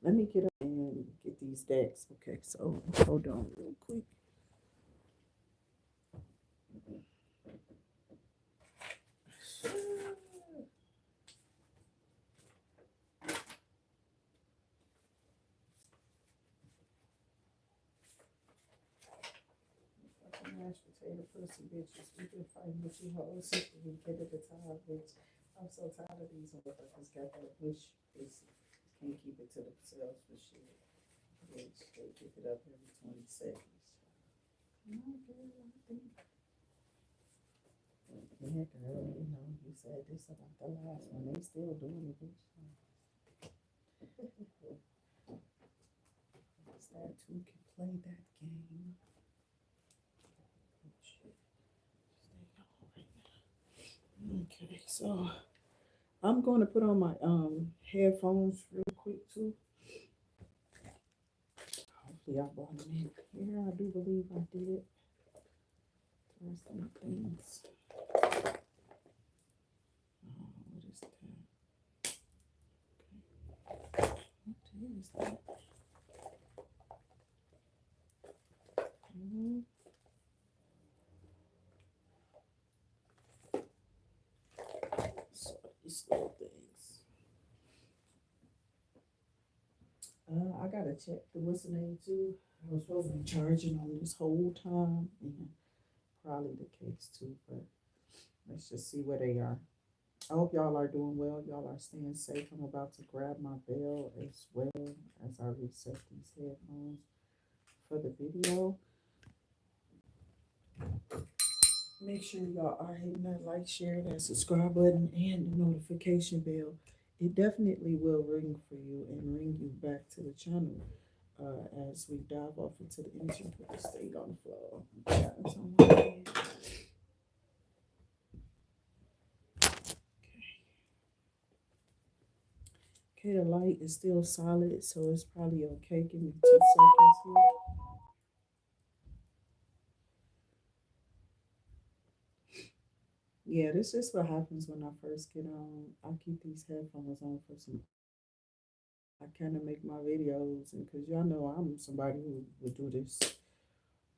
Let me get up and get these decks. Okay, so hold on real quick. Mashed potato pussy bitches. We've been fighting with you hoes since we get at the time, bitch. I'm so tired of these motherfuckers got that wish pussy. Can't keep it to themselves for shit. Bitch, they pick it up every 20 seconds. No, girl, I think. Yeah, girl, you know, you said this about the last one. They still doing it, bitch. That too can play that game. Okay, so I'm going to put on my headphones real quick too. Hopefully I brought them in here. I do believe I did. There's some things. What is that? Okay. What is that? So these little things. I gotta check the what's the name too. I was supposed to be charging on this whole time, and probably the case too. But let's just see where they are. I hope y'all are doing well. Y'all are staying safe. I'm about to grab my bell as well as I reset these headphones for the video. Make sure y'all are hitting that like, share, that subscribe button, and the notification bell. It definitely will ring for you and ring you back to the channel as we dive off into the intro. Put the state on the floor. Yeah, it's on my head. Okay, the light is still solid, so it's probably okay. Give me 2 seconds here. Yeah, this is what happens when I first get on. I keep these headphones on for some. I kind of make my videos, and because y'all know I'm somebody who would do this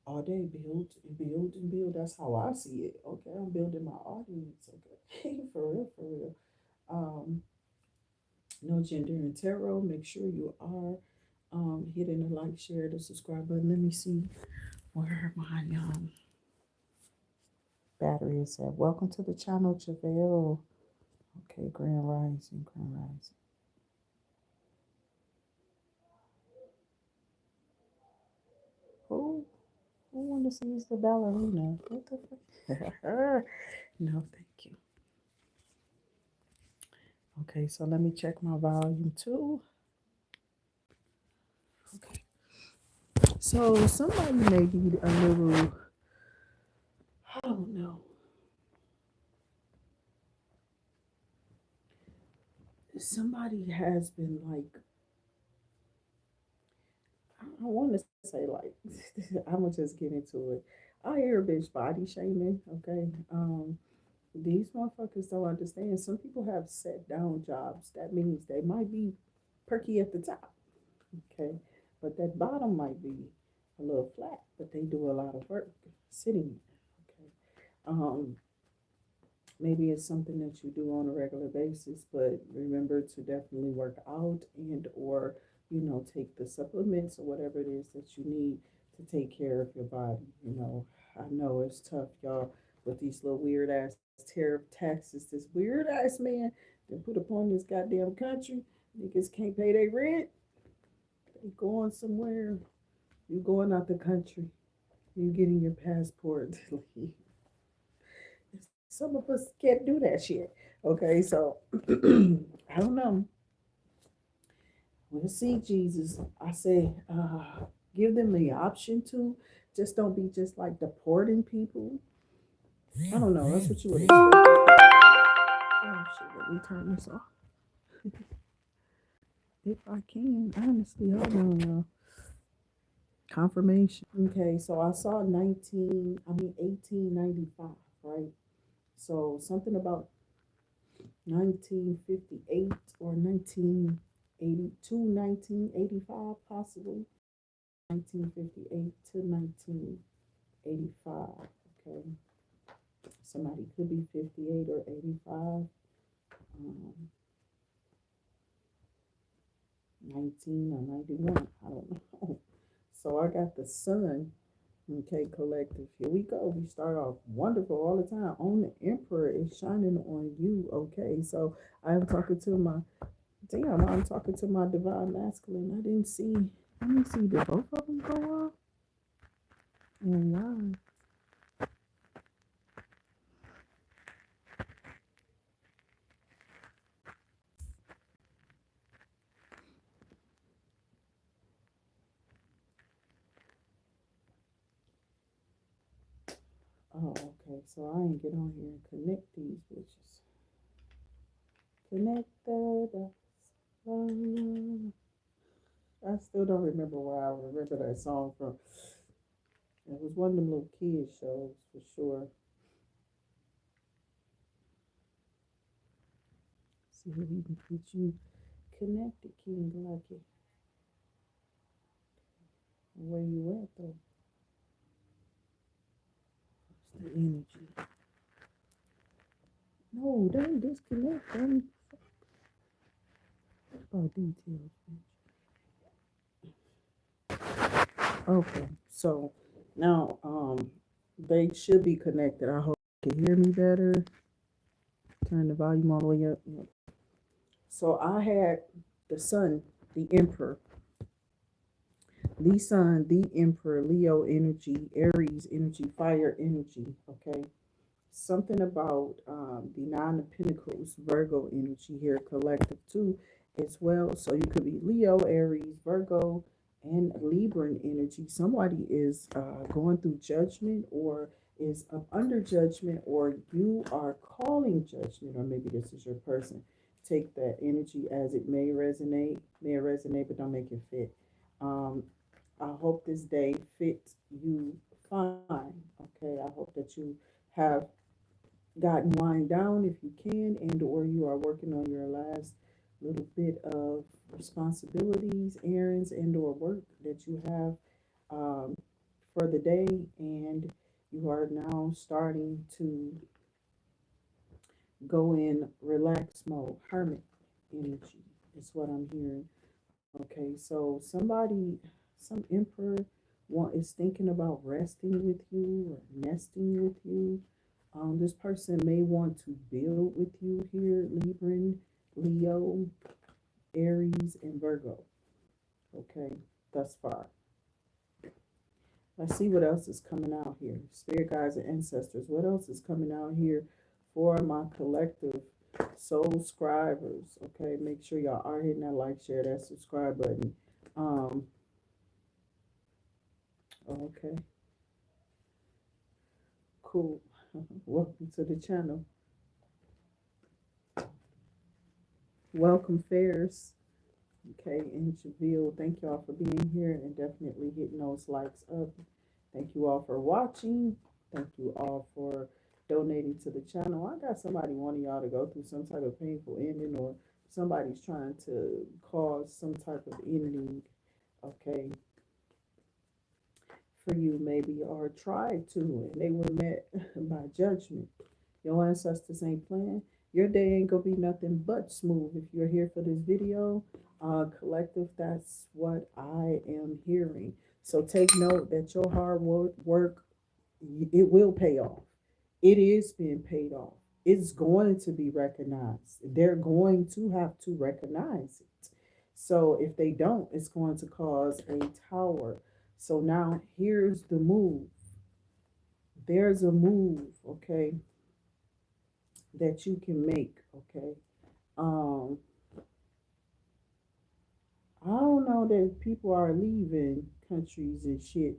all day, build and build and build. That's how I see it. Okay, I'm building my audience. Okay, for real, for real. Um, no gender and tarot. Make sure you are hitting the like, share, the subscribe button. Let me see where my battery is at. Welcome to the channel, Javelle. Okay, Grand Rising, Grand Rising. Who want to see the ballerina? What the fuck? No, thank you. Okay, so let me check my volume too. Okay. So somebody may be a little, I don't know. Somebody has been like, I want to say like, I'm gonna just get into it. I hear a bitch body shaming. Okay, these motherfuckers don't understand. Some people have set down jobs. That means they might be perky at the top. Okay, but that bottom might be a little flat, but they do a lot of work sitting. Okay, maybe it's something that you do on a regular basis, but remember to definitely work out and or take the supplements or whatever it is that you need to take care of your body. I know it's tough, y'all, with these little weird ass tariff taxes. This weird ass man that put upon this goddamn country. Niggas can't pay their rent. They going somewhere. You going out the country. You getting your passport to leave. Some of us can't do that shit. Okay, so I don't know. We'll see, Jesus. I say, give them the option to. Just don't be just like deporting people. I don't know. That's what you would expect. Oh shit! Let me turn this off. If I can, honestly, hold on, y'all. Confirmation. Okay, so I saw 1895, right? So something about 1958 or 1980. 1985, possibly 1958 to 1985. Okay, somebody could be 58 or 85. 19 or 91, I don't know. So I got the sun. Okay, collective. Here we go. We start off wonderful all the time. On the Emperor is shining on you. Okay, so I'm talking to my I'm talking to my divine masculine. I didn't see. Let me see. Did both of them go up? And why? Oh, okay. So I ain't get on here and connect these bitches. Connect the dots. I still don't remember where I remember that song from. It was one of them little kids shows for sure. See if we can get you connected, King Lucky. Where you at though? What's the energy? No, don't disconnect them. About details. Okay, so now they should be connected. I hope you can hear me better. Turn the volume all the way up. Yep. So I had the sun, the emperor, the sun, the emperor, Leo energy, Aries energy, fire energy. Okay, something about the nine of pentacles, Virgo energy here, collective too, as well. So you could be Leo, Aries, Virgo, and Libran energy. Somebody is going through judgment, or is up under judgment, or you are calling judgment, or maybe this is your person. Take that energy as it may resonate, but don't make it fit. um, I hope this day fits you fine. Okay, I hope that you have gotten wind down if you can, and or you are working on your last little bit of responsibilities, errands, and or work that you have for the day, and you are now starting to go in relax mode, hermit energy is what I'm hearing. Okay, so somebody, some emperor is thinking about resting with you or nesting with you. This person may want to build with you here, Libran, Leo, Aries, and Virgo. Okay, thus far. Let's see what else is coming out here. Spirit guides and ancestors. What else is coming out here for my collective soul scribers? Okay, make sure y'all are hitting that like, share, that subscribe button. Um, okay, cool. Welcome to the channel. Welcome, Fairs. Okay, and Javille, thank y'all for being here and definitely hitting those likes up. Thank you all for watching. Thank you all for donating to the channel. I got somebody wanting y'all to go through some type of painful ending, or somebody's trying to cause some type of ending, okay, for you maybe, or tried to, and they were met by judgment. Your ancestors ain't playing. Your day ain't gonna be nothing but smooth if you're here for this video. Collective, that's what I am hearing. So take note that your hard work, it will pay off. It is being paid off. It's going to be recognized. They're going to have to recognize it. So if they don't, it's going to cause a tower. So now here's the move. There's a move, okay, that you can make, okay. Um, I don't know that people are leaving countries and shit.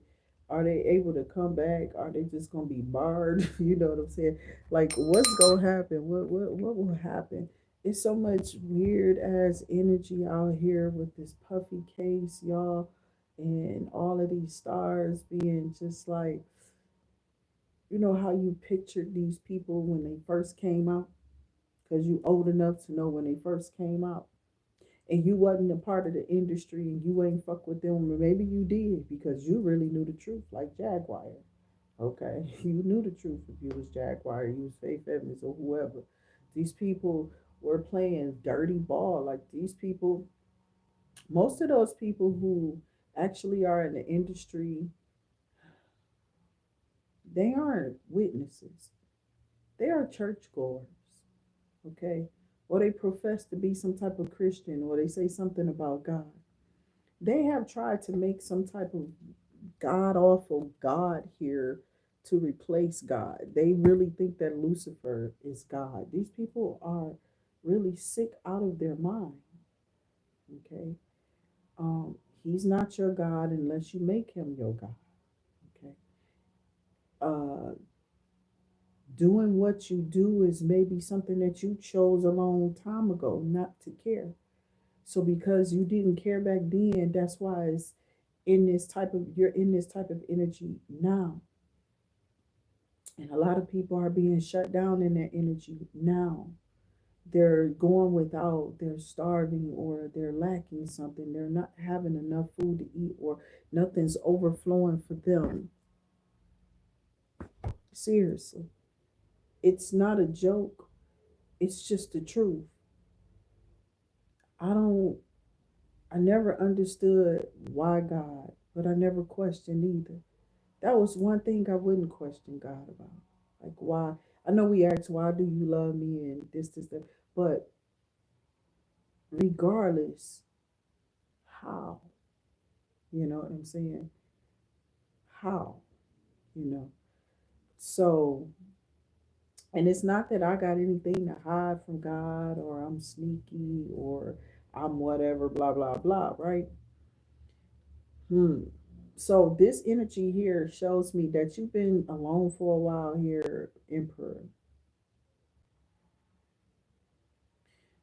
Are they able to come back? Are they just gonna be barred? You know what I'm saying? Like, what's gonna happen? What will happen? It's so much weird ass energy out here with this puffy case, y'all, and all of these stars being just like, you know how you pictured these people when they first came out, because you old enough to know when they first came out. and you wasn't a part of the industry and you ain't fuck with them, or maybe you did because you really knew the truth, like Jaguar. Okay, you knew the truth if you was Jaguar, you was Faith Evans or whoever. These people were playing dirty ball. Like these people, most of those people who actually are in the industry, they aren't witnesses. They are churchgoers. Okay, or they profess to be some type of Christian, or they say something about God. They have tried to make some type of god awful God here to replace God. They really think that Lucifer is God. These people are really sick out of their mind. Okay. Um, he's not your God unless you make him your God. Okay. Uh, doing what you do is maybe something that you chose a long time ago not to care. So because you didn't care back then, that's why it's in this type of you're in this type of energy now. And a lot of people are being shut down in their energy now. They're going without, they're starving, or they're lacking something. They're not having enough food to eat, or nothing's overflowing for them. Seriously. It's not a joke. It's just the truth. I don't I never understood why God, but I never questioned either. That was one thing I wouldn't question God about. Like why I know we ask why do you love me and this, that, but regardless, how? You know what I'm saying? How? You know. So and it's not that I got anything to hide from God or I'm sneaky or I'm whatever, blah, blah, blah, right? Hmm. So this energy here shows me that you've been alone for a while here, Emperor.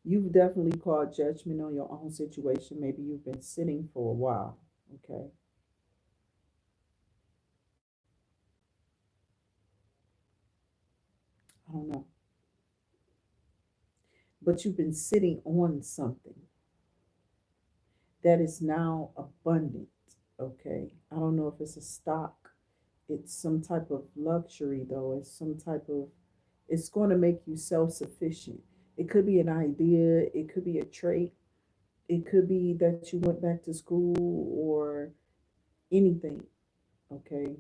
You've definitely called judgment on your own situation. Maybe you've been sitting for a while. Okay. I don't know. But you've been sitting on something that is now abundant. Okay. I don't know if it's a stock, it's some type of luxury, though. It's some type of, it's going to make you self sufficient. It could be an idea, it could be a trait, it could be that you went back to school or anything. Okay.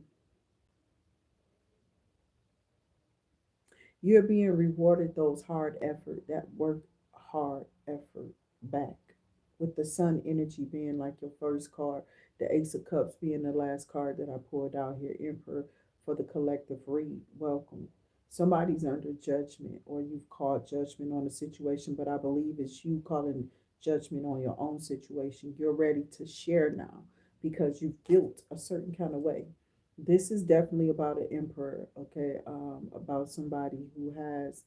You're being rewarded those hard effort, that work hard effort back. With the sun energy being like your first card, the Ace of Cups being the last card that I pulled out here, Emperor, for the collective read. Welcome. Somebody's under judgment, or you've called judgment on the situation, but I believe it's you calling judgment on your own situation. You're ready to share now because you've built a certain kind of way. This is definitely about an emperor, okay? About somebody who has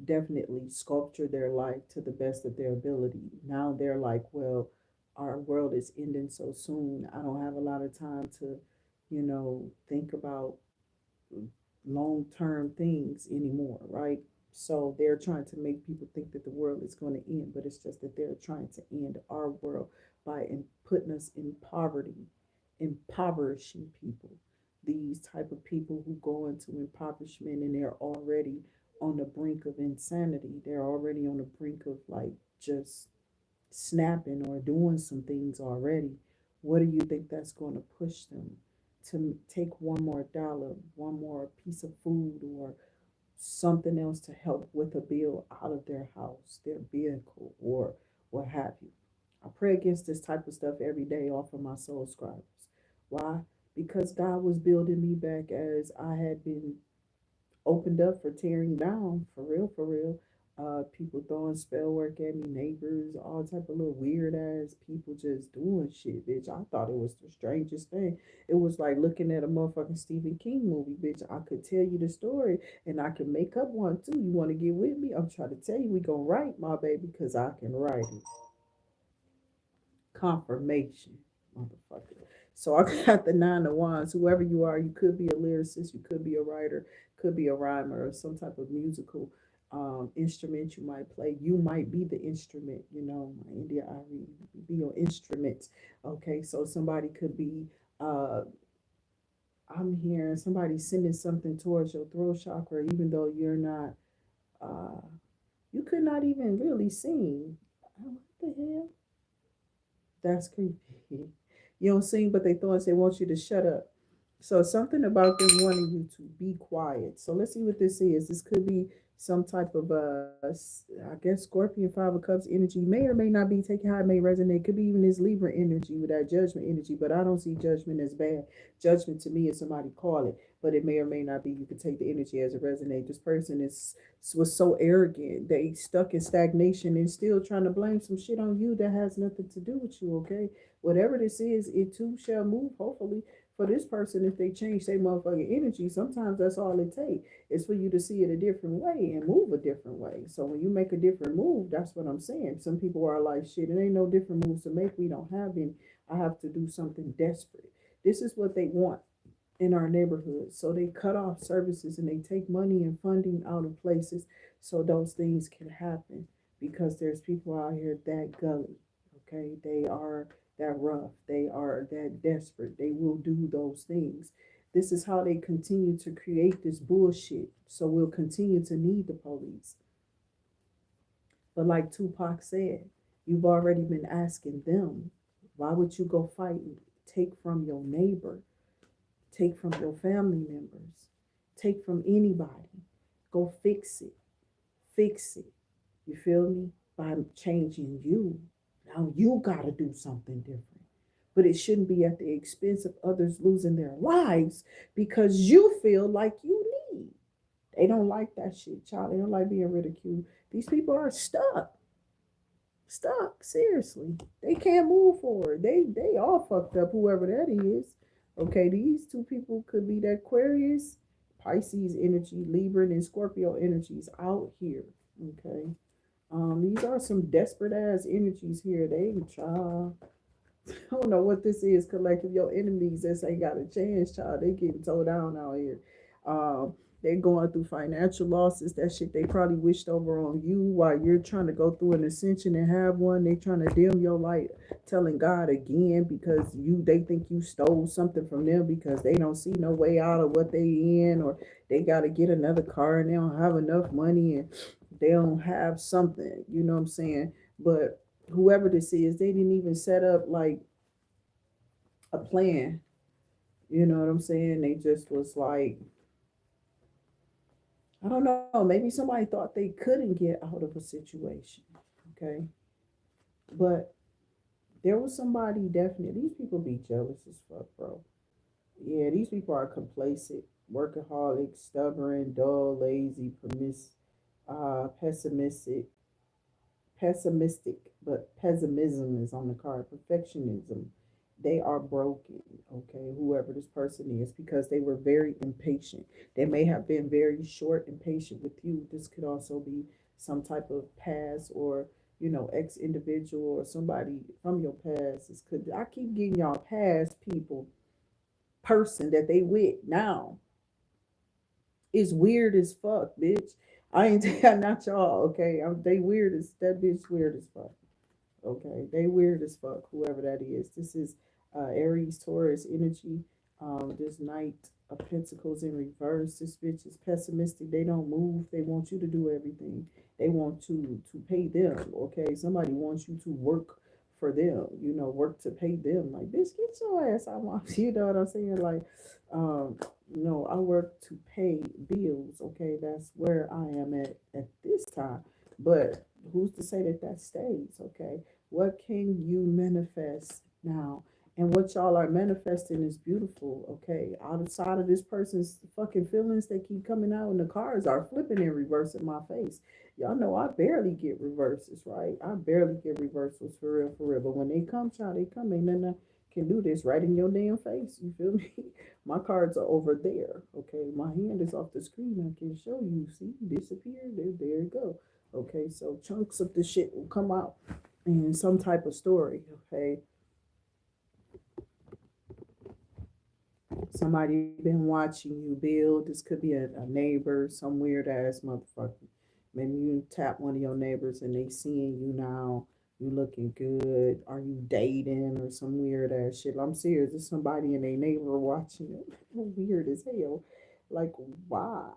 definitely sculptured their life to the best of their ability. Now they're like, well, our world is ending so soon. I don't have a lot of time to, think about long term things anymore, right? So they're trying to make people think that the world is going to end, but it's just that they're trying to end our world by putting us in poverty, impoverishing people. These type of people who go into impoverishment and they're already on the brink of insanity. They're already on the brink of like just snapping or doing some things already. What do you think that's going to push them to take one more dollar, one more piece of food, or something else to help with a bill out of their house, their vehicle, or what have you? I pray against this type of stuff every day off of my soul scribes. Why? Because God was building me back as I had been opened up for tearing down, for real, for real. People throwing spell work at me, neighbors, all type of little weird ass people just doing shit, bitch. I thought it was the strangest thing. It was like looking at a motherfucking Stephen King movie, bitch. I could tell you the story and I can make up one too. You want to get with me? I'm trying to tell you, we gonna write, my baby, because I can write it. Confirmation, motherfucker. So I got the nine of wands. Whoever you are, you could be a lyricist, you could be a writer, could be a rhymer or some type of musical. instrument you might play. You might be the instrument, my India Ari, be your instrument. Okay, so somebody could be, uh, I'm hearing somebody sending something towards your throat chakra, even though you're not, uh, you could not even really sing. What the hell? That's creepy. You don't sing, but they want you to shut up. So something about them wanting you to be quiet. So let's see what this is. This could be some type of I guess Scorpion Five of Cups energy. May or may not be. Taking how it may resonate. Could be even this Libra energy with that judgment energy. But I don't see judgment as bad. Judgment to me is somebody call it, but it may or may not be. You could take the energy as it resonates. This person was so arrogant. They stuck in stagnation and still trying to blame some shit on you that has nothing to do with you. Okay, whatever this is, it too shall move. Hopefully for this person, if they change their motherfucking energy, sometimes that's all it takes. Is for you to see it a different way and move a different way. So when you make a different move, that's what I'm saying. Some people are like, shit, it ain't no different moves to make. We don't have any. I have to do something desperate. This is what they want in our neighborhood. So they cut off services and they take money and funding out of places so those things can happen because there's people out here that gully. Okay, they are that rough, they are that desperate, they will do those things. This is how they continue to create this bullshit. So we'll continue to need the police. But like Tupac said, you've already been asking them, why would you go fight and take from your neighbor, take from your family members, take from anybody? Go fix it. Fix it. You feel me? By changing you. Now you got to do something different. But it shouldn't be at the expense of others losing their lives because you feel like you need. They don't like that shit, child. They don't like being ridiculed. These people are stuck. Stuck. Seriously. They can't move forward. They all fucked up, whoever that is. Okay, these two people could be that Aquarius, Pisces energy, Libra, and Scorpio energies out here. Okay. These are some desperate ass energies here. They child. I don't know what this is, collective. Your enemies that ain't got a chance, child. They getting towed down out here. Um, they going through financial losses. That shit they probably wished over on you while you're trying to go through an ascension and have one. They trying to dim your light, telling God again because they think you stole something from them because they don't see no way out of what they in, or they got to get another car and they don't have enough money and they don't have something. You know what I'm saying? But whoever this is, they didn't even set up like a plan. You know what I'm saying? They just was like, I don't know, maybe somebody thought they couldn't get out of a situation. Okay. But there was somebody definitely, these people be jealous as fuck, bro. Yeah, these people are complacent, workaholic, stubborn, dull, lazy, pessimistic, pessimistic, but pessimism is on the card. Perfectionism. They are broken, okay, whoever this person is, because they were very impatient. They may have been very short and patient with you. This could also be some type of past or ex individual or somebody from your past. This could I keep getting y'all past people person that they with now is weird as fuck, bitch. I ain't not y'all, okay? They weird as that bitch weird as fuck. Okay, they weird as fuck, whoever that is. This is Aries Taurus energy. This Knight of Pentacles in reverse. This bitch is pessimistic. They don't move. They want you to do everything. They want to pay them. Okay, somebody wants you to work for them. Work to pay them. Like, bitch, get your ass out my. You know what I'm saying? Like, no, I work to pay bills. Okay, that's where I am at this time. But who's to say that that stays? Okay, what can you manifest now? And what y'all are manifesting is beautiful, okay? Outside of this person's fucking feelings that keep coming out, and the cards are flipping in reverse in my face. Y'all know I barely get reverses, right? I barely get reversals for real, for real. But when they come, child, they come. Ain't nothing I can do this right in your damn face. You feel me? My cards are over there, okay? My hand is off the screen. I can show you. See, disappear. There you go. Okay, so chunks of the shit will come out in some type of story, okay? Somebody been watching you build. This could be a neighbor, some weird ass motherfucker. Maybe you tap one of your neighbors and they seeing you now. You looking good. Are you dating or some weird ass shit? I'm serious. There's somebody in a neighbor watching it. Weird as hell. Like, why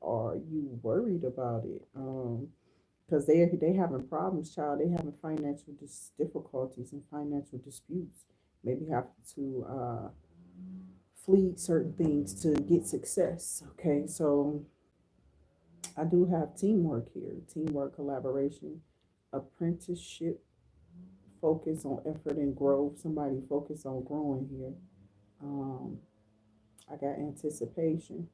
are you worried about it? Because they having problems, child. They having financial difficulties and financial disputes. Maybe have to flee certain things to get success. Okay, so I do have teamwork here, teamwork, collaboration, apprenticeship, focus on effort and growth. Somebody focus on growing here. Um, I got anticipation,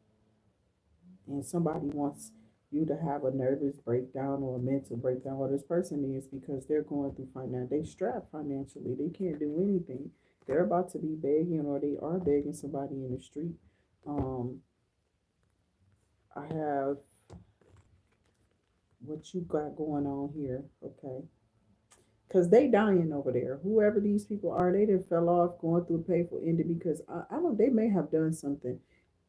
and somebody wants you to have a nervous breakdown or a mental breakdown. Well, this person is because they're going through finance. They strapped financially. They can't do anything. They're about to be begging, or they are begging somebody in the street. Um, I have what you got going on here, okay? Because they dying over there. Whoever these people are, they done fell off going through a painful ending because I don't. They may have done something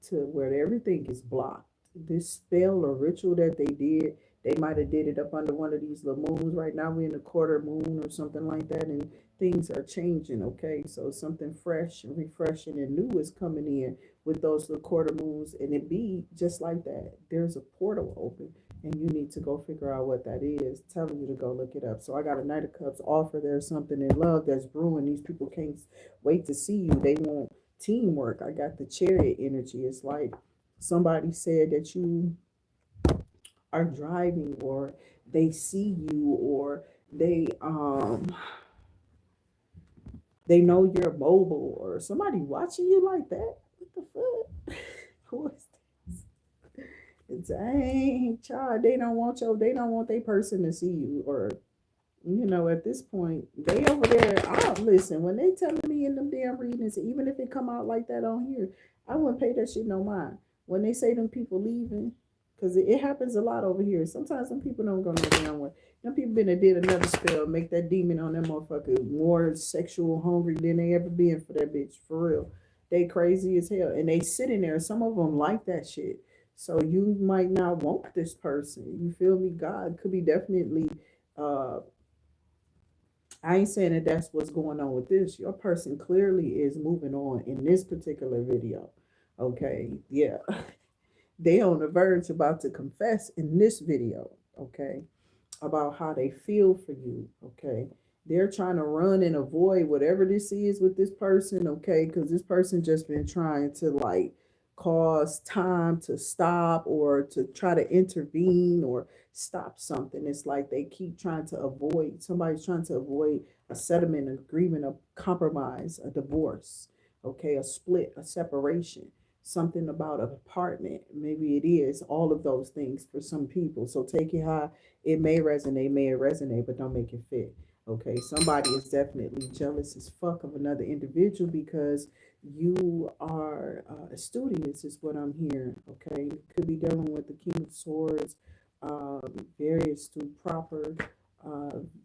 to where everything is blocked. This spell or ritual that they did, they might have did it up under one of these little moons. Right now we're in the quarter moon or something like that, and things are changing. Okay, so something fresh and refreshing and new is coming in with those little quarter moons, and it be just like that. There's a portal open and you need to go figure out what that is. Telling you to go look it up. So I got a Knight of Cups offer. There's something in love that's brewing. These people can't wait to see you. They want teamwork. I got the Chariot energy. It's like somebody said that you are driving, or they see you, or they know you're mobile, or somebody watching you like that. What the fuck? Who is dang, child, they don't want their person to see you, or at this point, they over there. I listen when they telling me in them damn readings, even if it come out like that on here, I wouldn't pay that shit no mind. When they say them people leaving, because it happens a lot over here. Sometimes some people don't go no damn way. Them people been and did another spell, make that demon on that motherfucker more sexual hungry than they ever been for that bitch. For real, they crazy as hell, and they sitting there. Some of them like that shit. So you might not want this person. You feel me? God could be definitely uh I ain't saying that that's what's going on with this. Your person clearly is moving on in this particular video. Okay, yeah. They on the verge about to confess in this video, okay, about how they feel for you, okay. They're trying to run and avoid whatever this is with this person, okay, because this person just been trying to like cause time to stop or to try to intervene or stop something. It's like they keep trying to avoid, somebody's trying to avoid a settlement, an agreement, a compromise, a divorce, okay, a split, a separation, something about an apartment. Maybe it is all of those things for some people. So take it how may it resonate, but don't make it fit. Okay, somebody is definitely jealous as fuck of another individual because you are studious, is what I'm hearing. Okay, could be dealing with the King of Swords, very astute, proper,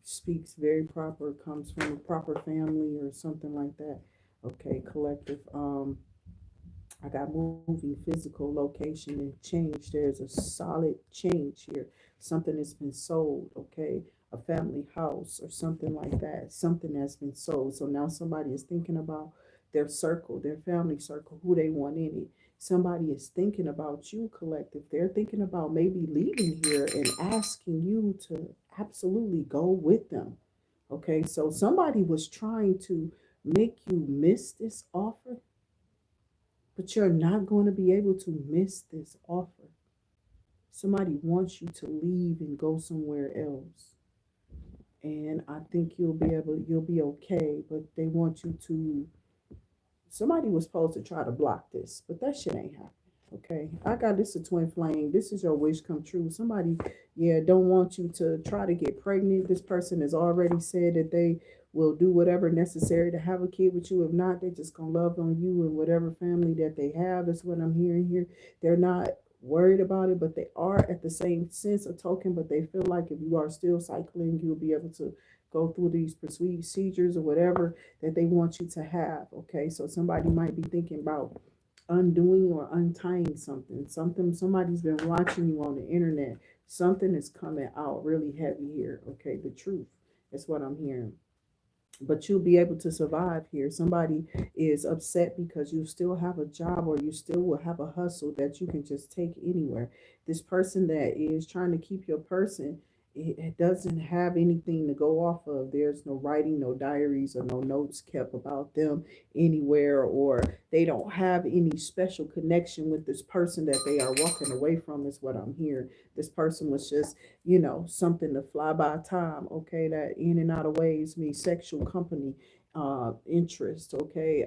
speaks very proper, comes from a proper family or something like that. Okay, collective. I got moving, physical, location, and change. There's a solid change here. Something that's been sold, okay? A family house or something like that. Something that's been sold. So now somebody is thinking about their circle, their family circle, who they want in it. Somebody is thinking about you, collective. They're thinking about maybe leaving here and asking you to absolutely go with them. Okay, so somebody was trying to make you miss this offer, but you're not going to be able to miss this offer. Somebody wants you to leave and go somewhere else. And I think you'll be okay, but they want you to, somebody was supposed to try to block this, but that shit ain't happening. Okay. I got this a twin flame. This is your wish come true. Somebody, yeah, don't want you to try to get pregnant. This person has already said that they will do whatever necessary to have a kid with you. If not, they're just gonna love on you and whatever family that they have. That's what I'm hearing here. They're not worried about it, but they are at the same sense of token, but they feel like if you are still cycling, you'll be able to go through these procedures or whatever that they want you to have. Okay, so somebody might be thinking about undoing or untying something. Somebody's been watching you on the internet Something is coming out really heavy here. Okay, the truth is what I'm hearing. But you'll be able to survive here. Somebody is upset because you still have a job or you still will have a hustle that you can just take anywhere. This person that is trying to keep your person, it doesn't have anything to go off of. There's no writing, no diaries, or no notes kept about them anywhere, or they don't have any special connection with this person that they are walking away from, is what I'm hearing. This person was just, something to fly by time. Okay, that in and out of ways means sexual company, interest. Okay,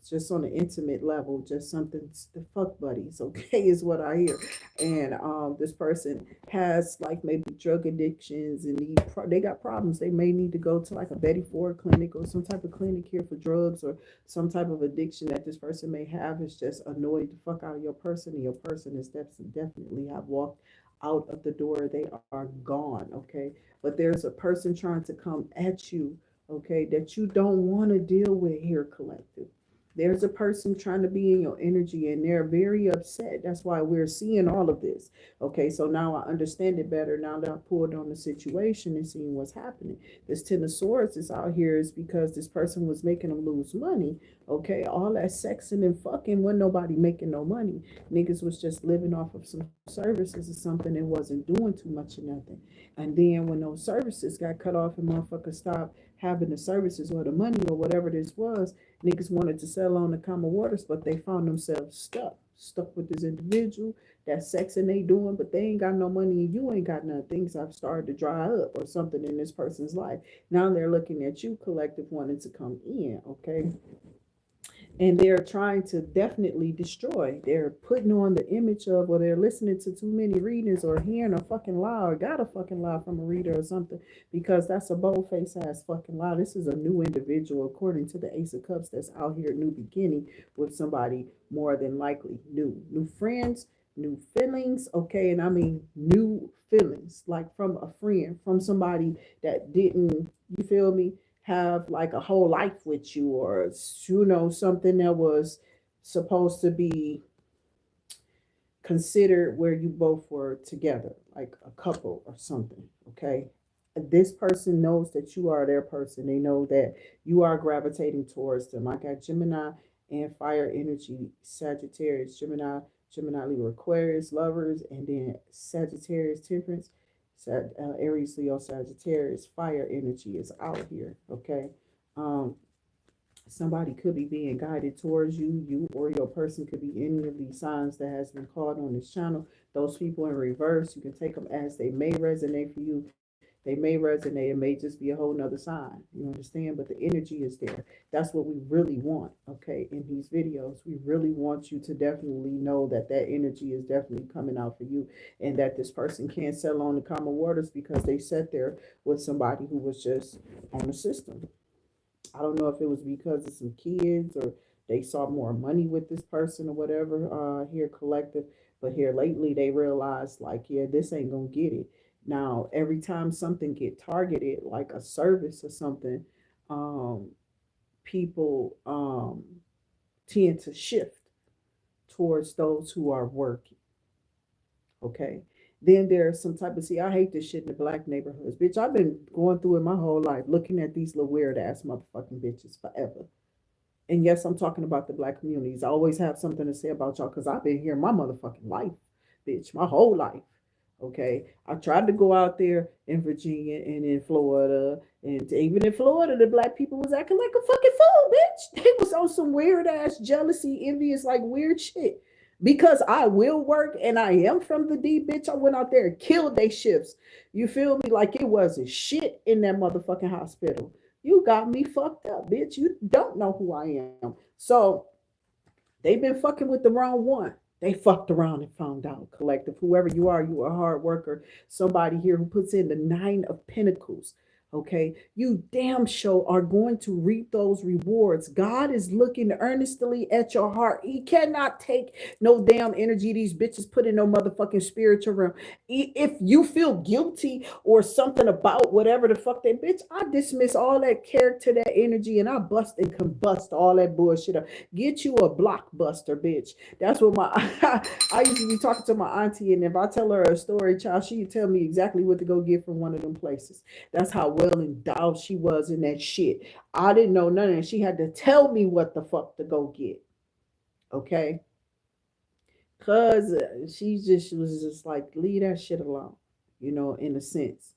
just on an intimate level, just something, the fuck buddies. Okay, is what I hear. And this person has like maybe drug addictions and they got problems. They may need to go to like a Betty Ford clinic or some type of clinic here for drugs, or some type of addiction that this person may have is just annoyed the fuck out of your person, and your person is definitely have walked out of the door. They are gone. Okay, but there's a person trying to come at you, okay, that you don't want to deal with here, collective. There's a person trying to be in your energy and they're very upset. That's why we're seeing all of this. Okay, so now I understand it better now that I pulled on the situation and seeing what's happening. This Ten of Swords is out here is because this person was making them lose money. Okay, all that sexing and fucking when nobody making no money. Niggas was just living off of some services or something and wasn't doing too much of nothing. And then when those services got cut off and motherfuckers stopped having the services or the money or whatever this was, niggas wanted to sell on the common waters, but they found themselves stuck with this individual. That sex and they doing, but they ain't got no money and you ain't got none. Things have started to dry up or something in this person's life. Now they're looking at you, collective, wanting to come in. Okay, and they're trying to definitely destroy. They're putting on the image of, or they're listening to too many readings or hearing a fucking lie or got a fucking lie from a reader or something, because that's a bold face ass fucking lie. This is a new individual, according to the Ace of Cups, that's out here, new beginning with somebody more than likely new friends, new feelings. Okay, and I mean new feelings, like from a friend, from somebody that didn't, you feel me, have like a whole life with you, or something that was supposed to be considered where you both were together, like a couple or something. Okay, this person knows that you are their person. They know that you are gravitating towards them. I got Gemini and fire energy, Sagittarius, Gemini, Libra, Aquarius, lovers, and then Sagittarius, temperance, Aries, Leo, Sagittarius, fire energy is out here. Okay, um, somebody could be being guided towards you or your person could be any of these signs that has been called on this channel. Those people in reverse, you can take them as they may resonate for you. They may resonate, it may just be a whole nother sign, you understand, but the energy is there. That's what we really want. Okay, in these videos we really want you to definitely know that that energy is definitely coming out for you, and that this person can't settle on the common waters because they sat there with somebody who was just on the system. I don't know if it was because of some kids or they saw more money with this person or whatever, here, collective. But here lately they realized like, yeah, this ain't gonna get it. Now every time something get targeted, like a service or something, um, people tend to shift towards those who are working. Okay. Then there's some type of, see, I hate this shit in the black neighborhoods. Bitch, I've been going through it my whole life, looking at these little weird ass motherfucking bitches forever. And yes, I'm talking about the black communities. I always have something to say about y'all because I've been here my motherfucking life, bitch, my whole life. Okay. I tried to go out there in Virginia and in Florida. And even in Florida, the black people was acting like a fucking fool, bitch. They was on some weird ass jealousy, envious, like weird shit. Because I will work and I am from the D, bitch. I went out there and killed they shifts. You feel me? Like it wasn't shit in that motherfucking hospital. You got me fucked up, bitch. You don't know who I am. So they've been fucking with the wrong one. They fucked around and found out, collective. Whoever you are a hard worker, somebody here who puts in the Nine of Pentacles. Okay, you damn sure are going to reap those rewards. God is looking earnestly at your heart. He cannot take no damn energy these bitches put in no motherfucking spiritual realm. If you feel guilty or something about whatever the fuck that bitch, I dismiss all that character, that energy, and I bust and combust all that bullshit up. Get you a blockbuster, bitch. That's what my I used to be talking to my auntie, and if I tell her a story, child, she'd tell me exactly what to go get from one of them places. That's how well endowed she was in that shit. I didn't know none of it. She had to tell me what the fuck to go get. Okay? Cause she was just like, leave that shit alone, in a sense.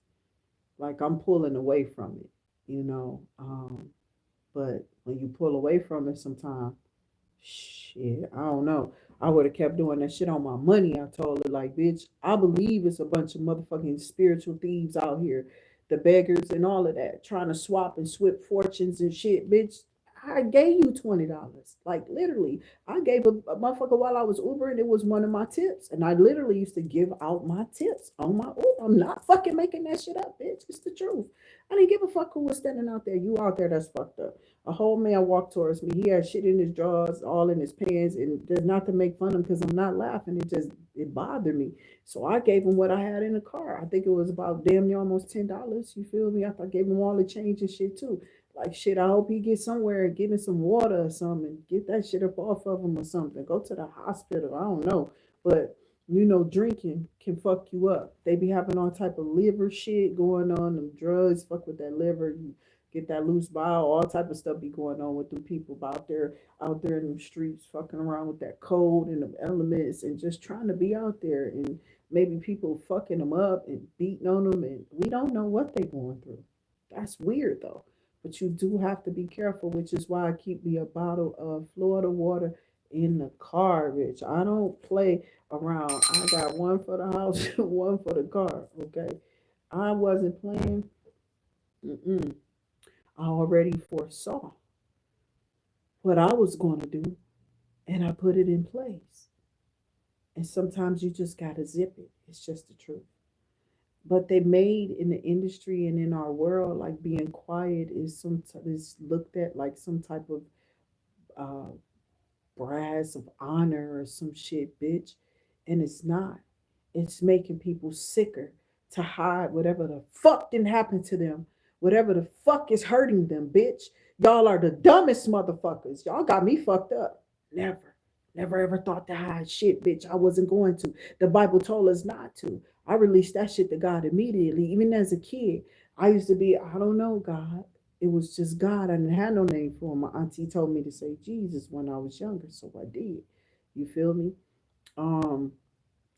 Like I'm pulling away from it, you know. But when you pull away from it sometimes, shit, I don't know. I would have kept doing that shit on my money. I told her, like, bitch, I believe it's a bunch of motherfucking spiritual thieves out here, the beggars and all of that, trying to swap and swip fortunes and shit, bitch. I gave you $20. Like literally, I gave a motherfucker while I was Ubering. It was one of my tips, and I literally used to give out my tips on my Uber. I'm not fucking making that shit up, bitch. It's the truth. I didn't give a fuck who was standing out there. You out there that's fucked up. A whole man walked towards me. He had shit in his drawers, all in his pants, and just not to make fun of him because I'm not laughing. It bothered me. So I gave him what I had in the car. I think it was about damn near almost $10. You feel me? I gave him all the change and shit too. Like shit, I hope he gets somewhere and get him some water or something. Get that shit up off of him or something. Go to the hospital. I don't know. But drinking can fuck you up. They be having all type of liver shit going on. Them drugs fuck with that liver. You get that loose bile, all type of stuff be going on with them people out there in the streets, fucking around with that cold and the elements, and just trying to be out there, and maybe people fucking them up and beating on them, and we don't know what they going through. That's weird though. But you do have to be careful, which is why I keep me a bottle of Florida water in the car, bitch. I don't play around. I got one for the house, one for the car. Okay, I wasn't playing. Mm-mm. I already foresaw what I was going to do, and I put it in place. And sometimes you just got to zip it. It's just the truth. But they made in the industry and in our world, like being quiet is looked at like some type of uh, brass of honor or some shit, bitch. And it's not. It's making people sicker to hide whatever the fuck didn't happen to them, whatever the fuck is hurting them, bitch. Y'all are the dumbest motherfuckers. Y'all got me fucked up. Never, never ever thought to hide shit, bitch. I wasn't going to. The Bible told us not to. I released that shit to God immediately. Even as a kid, I used to be, I don't know, God. It was just God. I didn't have no name for him. My auntie told me to say Jesus when I was younger, so I did. You feel me? Um,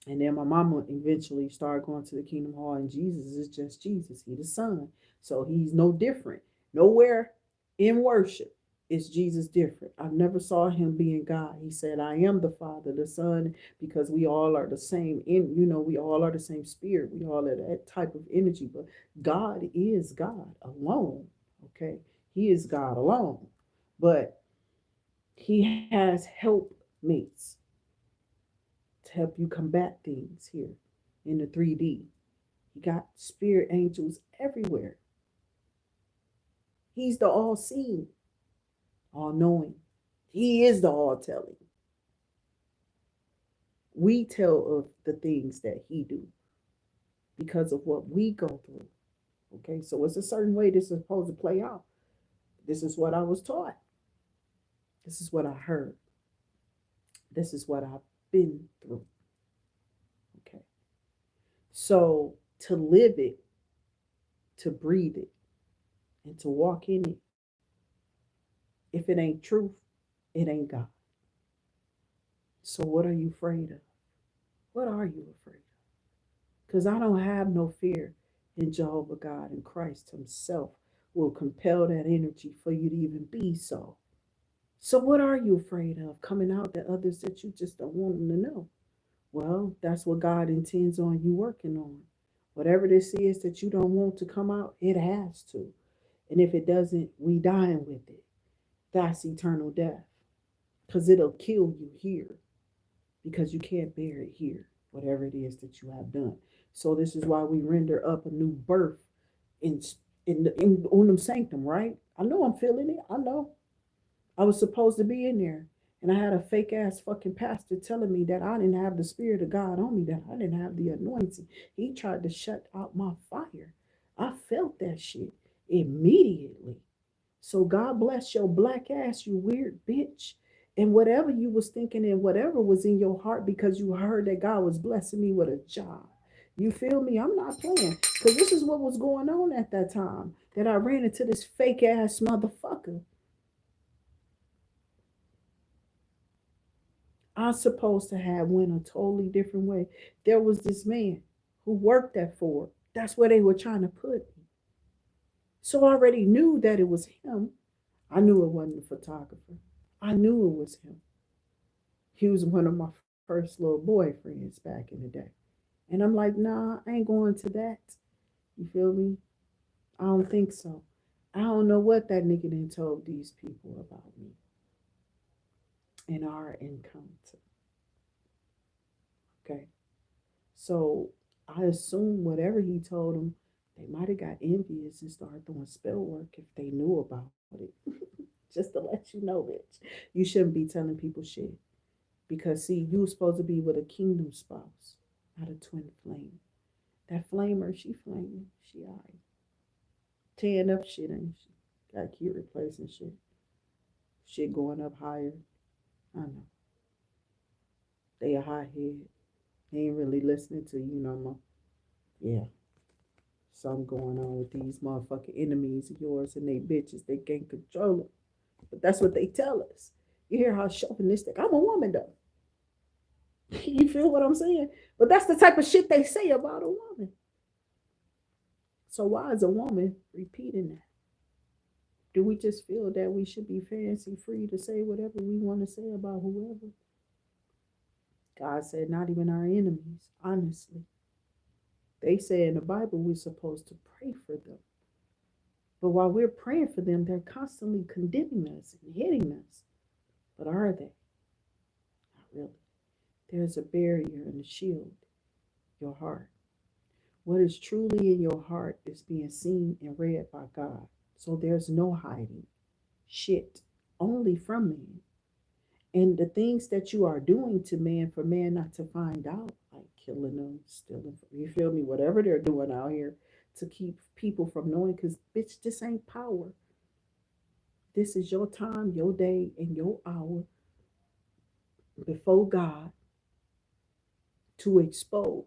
and then my mama eventually started going to the Kingdom Hall, and Jesus is just Jesus. He the Son. So he's no different. Nowhere in worship is Jesus different. I never saw him being God. He said, I am the Father, the Son, because we all are the same we all are the same spirit. We all are that type of energy. But God is God alone. Okay. He is God alone. But he has helpmates to help you combat things here in the 3D. You got spirit angels everywhere. He's the all seeing, all knowing. He is the all telling. We tell of the things that he do because of what we go through. Okay, so it's a certain way this is supposed to play out. This is what I was taught. This is what I heard. This is what I've been through. Okay. So to live it, to breathe it, and to walk in it, if it ain't truth, it ain't God. So what are you afraid of? What are you afraid of? Because I don't have no fear in Jehovah God, and Christ himself will compel that energy for you to even be so. So what are you afraid of coming out to others that you just don't want them to know? Well, that's what God intends on you working on. Whatever this is that you don't want to come out, it has to. And if it doesn't, we dying with it. That's eternal death. Because it'll kill you here. Because you can't bear it here, whatever it is that you have done. So this is why we render up a new birth in on them sanctum, right? I know I'm feeling it. I know. I was supposed to be in there. And I had a fake ass fucking pastor telling me that I didn't have the spirit of God on me, that I didn't have the anointing. He tried to shut out my fire. I felt that shit immediately. So God bless your black ass, you weird bitch. And whatever you was thinking and whatever was in your heart because you heard that God was blessing me with a job. You feel me? I'm not playing. Because this is what was going on at that time. That I ran into this fake ass motherfucker. I'm supposed to have went a totally different way. There was this man who worked at Ford. That's where they were trying to put me. So I already knew that it was him. I knew it wasn't the photographer. I knew it was him. He was one of my first little boyfriends back in the day. And I'm like, nah, I ain't going to that. You feel me? I don't think so. I don't know what that nigga done told these people about me in our encounter. Okay. So I assume whatever he told them, they might have got envious and started doing spell work if they knew about it. Just to let you know, bitch. You shouldn't be telling people shit. Because see, you were supposed to be with a kingdom spouse, not a twin flame. That flamer, she flaming. She alright. Tearing up shit, ain't she? Got key replacing shit. Shit going up higher. I know. They a hot head. They ain't really listening to you no more. Yeah. Something going on with these motherfucking enemies of yours and they bitches. They can't control them. But that's what they tell us. You hear how chauvinistic. I'm a woman though. You feel what I'm saying? But that's the type of shit they say about a woman. So why is a woman repeating that? Do we just feel that we should be fancy free to say whatever we want to say about whoever? God said, not even our enemies, honestly. They say in the Bible we're supposed to pray for them. But while we're praying for them, they're constantly condemning us and hitting us. But are they? Not really. There's a barrier and a shield, your heart. What is truly in your heart is being seen and read by God. So there's no hiding shit, only from man. And the things that you are doing to man for man not to find out, like killing them, stealing, you feel me? Whatever they're doing out here to keep people from knowing, because bitch, this ain't power. This is your time, your day, and your hour before God to expose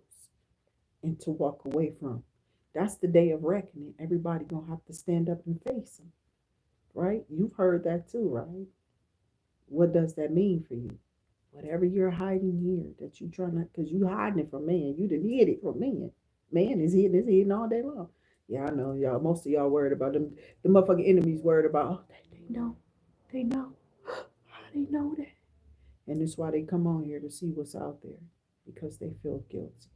and to walk away from. That's the day of reckoning. Everybody gonna have to stand up and face him, right? You've heard that too, right? What does that mean for you? Whatever you're hiding here that you trying to, because you hiding it from man. You didn't hid it from man. Man is hiding all day long. Yeah, I know y'all. Most of y'all worried about them. The motherfucking enemies worried about. Oh, they know. They know. How they know that? And that's why they come on here to see what's out there because they feel guilty.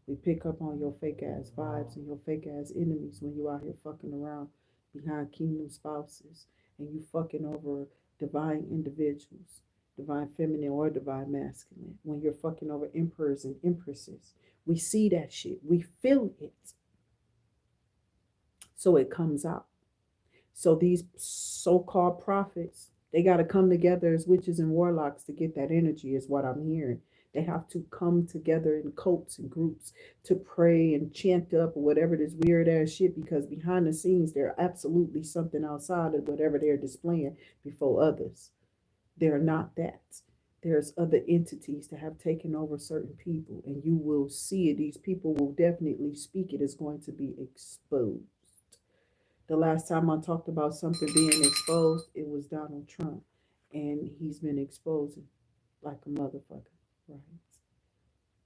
We pick up on your fake ass vibes and your fake ass enemies when you out here fucking around behind kingdom spouses and you fucking over divine individuals, divine feminine or divine masculine, when you're fucking over emperors and empresses. We see that shit. We feel it. So it comes out. So these so-called prophets, they got to come together as witches and warlocks to get that energy, is what I'm hearing. They have to come together in cults and groups to pray and chant up or whatever this weird ass shit, because behind the scenes, they're absolutely something outside of whatever they're displaying before others. They're not that. There's other entities that have taken over certain people, and you will see it. These people will definitely speak. It is going to be exposed. The last time I talked about something being exposed, it was Donald Trump. And he's been exposing like a motherfucker, right?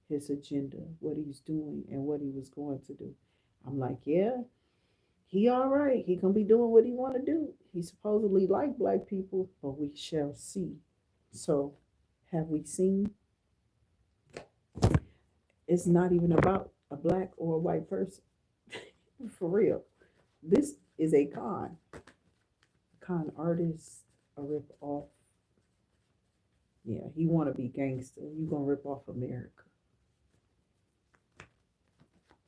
His agenda, what he's doing, and what he was going to do. I'm like, yeah, he all right. He gonna be doing what he want to do. He supposedly like black people, but we shall see. So, have we seen? It's not even about a black or a white person. For real. This is a con artist, a rip off. Yeah, he want to be gangster. You gonna rip off America.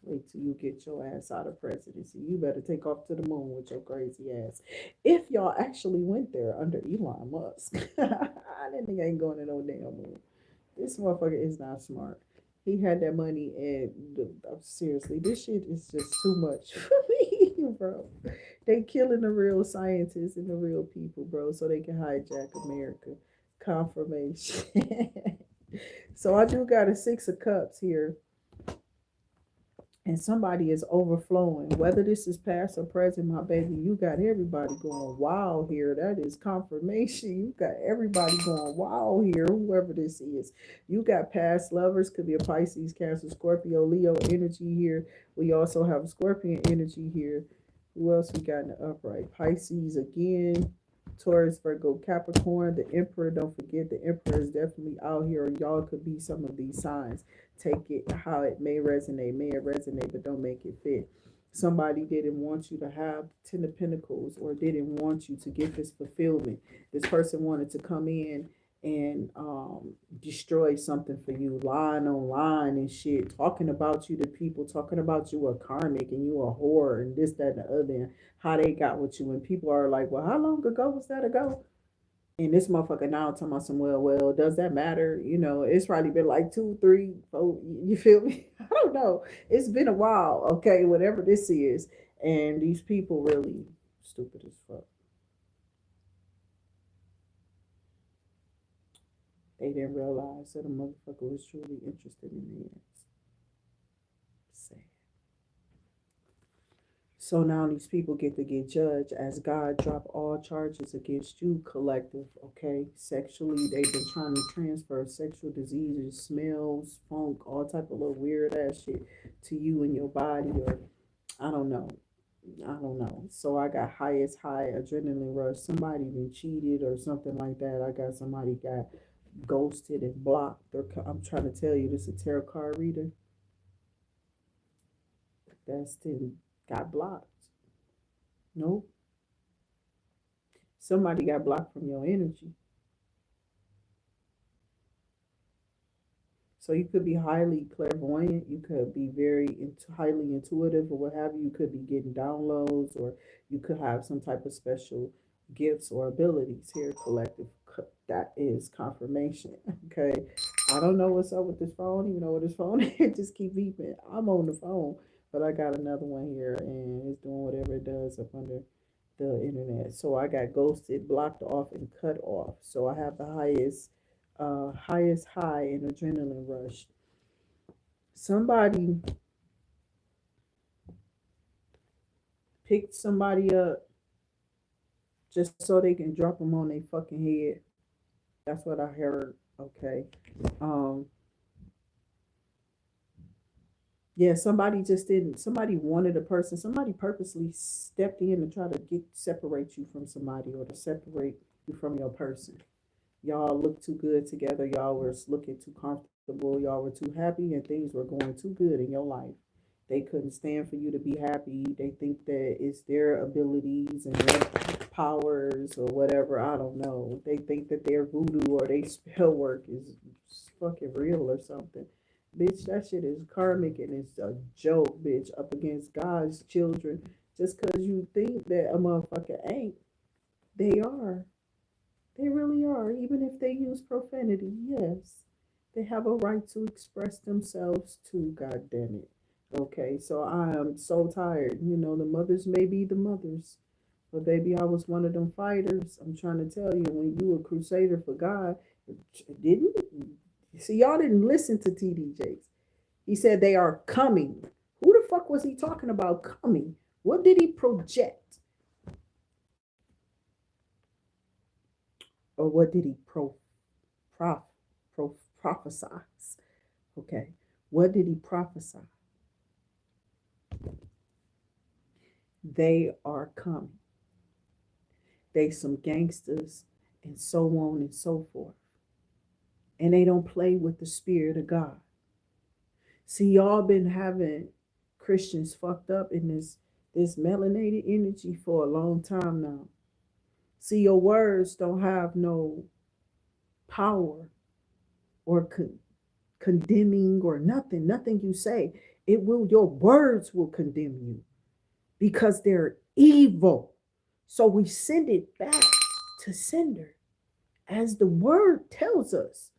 Wait till you get your ass out of presidency. You better take off to the moon with your crazy ass. If y'all actually went there under Elon Musk. That nigga ain't going to no damn moon. This motherfucker is not smart. He had that money and seriously, this shit is just too much for me, bro. They killing the real scientists and the real people, bro, so they can hijack America. Confirmation. So I do got a 6 of Cups here, and somebody is overflowing. Whether this is past or present, my baby, you got everybody going wild here. That is confirmation. You got everybody going wild here, whoever this is. You got past lovers, could be a Pisces, Cancer, Scorpio, Leo energy here. We also have Scorpion energy here. Who else we got in the upright? Pisces again. Taurus, Virgo, Capricorn. The Emperor, don't forget, the Emperor is definitely out here. Y'all could be some of these signs. Take it how it may resonate, but don't make it fit. Somebody didn't want you to have 10 of Pentacles, or didn't want you to get this fulfillment. This person wanted to come in and destroy something for you, lying on line and shit, talking about you to people, talking about you a karmic and you a whore and this, that, and the other, and how they got with you. And people are like, well, how long ago was that ago? And this motherfucker now talking about some, well, does that matter? You know, it's probably been like 2, 3, 4, you feel me? I don't know. It's been a while, okay, whatever this is. And these people really stupid as fuck. They didn't realize that a motherfucker was truly interested in the ends. Sad. So now these people get to get judged as God drop all charges against you, collective, okay? Sexually, they've been trying to transfer sexual diseases, smells, funk, all type of little weird ass shit to you and your body, or I don't know. I don't know. So I got highest high adrenaline rush. Somebody been cheated or something like that. I got somebody got ghosted and blocked. I'm trying to tell you, this is a tarot card reader. That's still got blocked. Nope. Somebody got blocked from your energy. So you could be highly clairvoyant. You could be very highly intuitive or what have you. You could be getting downloads, or you could have some type of special gifts or abilities here, collective. That is confirmation. Okay. I don't know what's up with this phone, even though this phone it just keep beeping. I'm on the phone, but I got another one here and it's doing whatever it does up under the internet. So I got ghosted, blocked off, and cut off. So I have the highest high in adrenaline rush. Somebody picked somebody up just so they can drop them on their fucking head. That's what I heard. Okay. Um. Yeah, somebody just didn't. Somebody wanted a person. Somebody purposely stepped in to try to separate you from somebody, or to separate you from your person. Y'all looked too good together. Y'all were looking too comfortable. Y'all were too happy, and things were going too good in your life. They couldn't stand for you to be happy. They think that it's their abilities and their powers or whatever. I don't know. They think that their voodoo or their spell work is fucking real or something. Bitch, that shit is karmic and it's a joke, bitch, up against God's children. Just because you think that a motherfucker ain't, they are. They really are. Even if they use profanity, yes. They have a right to express themselves too, god damn it. Okay, so I am so tired. You know, the mothers may be the mothers. But baby, I was one of them fighters. I'm trying to tell you, when you a crusader for God, didn't see y'all didn't listen to TD Jakes. He said they are coming. Who the fuck was he talking about coming? What did he project? Or what did he prophesize? Okay. What did he prophesy? They are coming. They some gangsters and so on and so forth. And they don't play with the spirit of God. See, y'all been having Christians fucked up in this melanated energy for a long time now. See, your words don't have no power or condemning or nothing. Nothing you say Your words will condemn you because they're evil. So we send it back to sender, as the word tells us.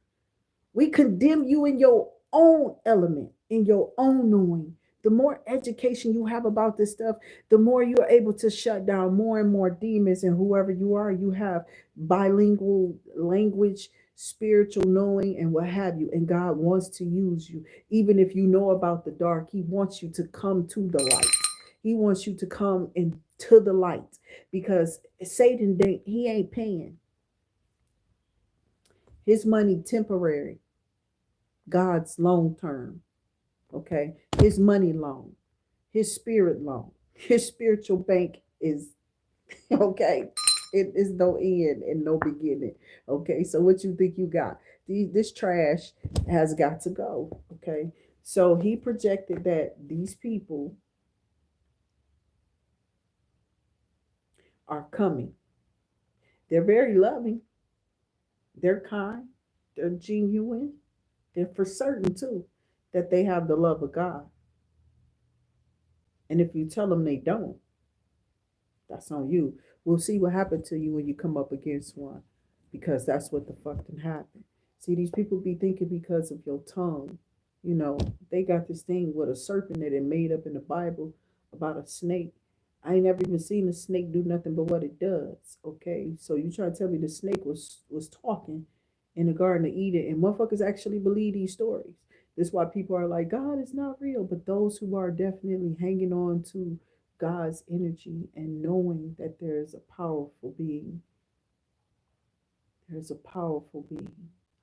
We condemn you in your own element, in your own knowing. The more education you have about this stuff, the more you're able to shut down more and more demons. And whoever you are, you have bilingual language, spiritual knowing, and what have you. And God wants to use you. Even if you know about the dark, He wants you to come to the light. He wants you to come into the light, because Satan, he ain't paying. His money temporary, God's long term. Okay, his money long, his spirit long, his spiritual bank is okay. It is no end and no beginning. Okay, so what you think you got? This trash has got to go. Okay, so he projected that these people are coming. They're very loving. They're kind. They're genuine. They're for certain too that they have the love of God. And if you tell them they don't, that's on you. We'll see what happened to you when you come up against one, because that's what the fuck can happen. See, these people be thinking because of your tongue, they got this thing with a serpent that they made up in the Bible about a snake. I ain't never even seen a snake do nothing but what it does. Okay, so you try to tell me the snake was talking in the Garden of Eden, and motherfuckers actually believe these stories. This is why people are like, God is not real. But those who are definitely hanging on to God's energy and knowing that there's a powerful being,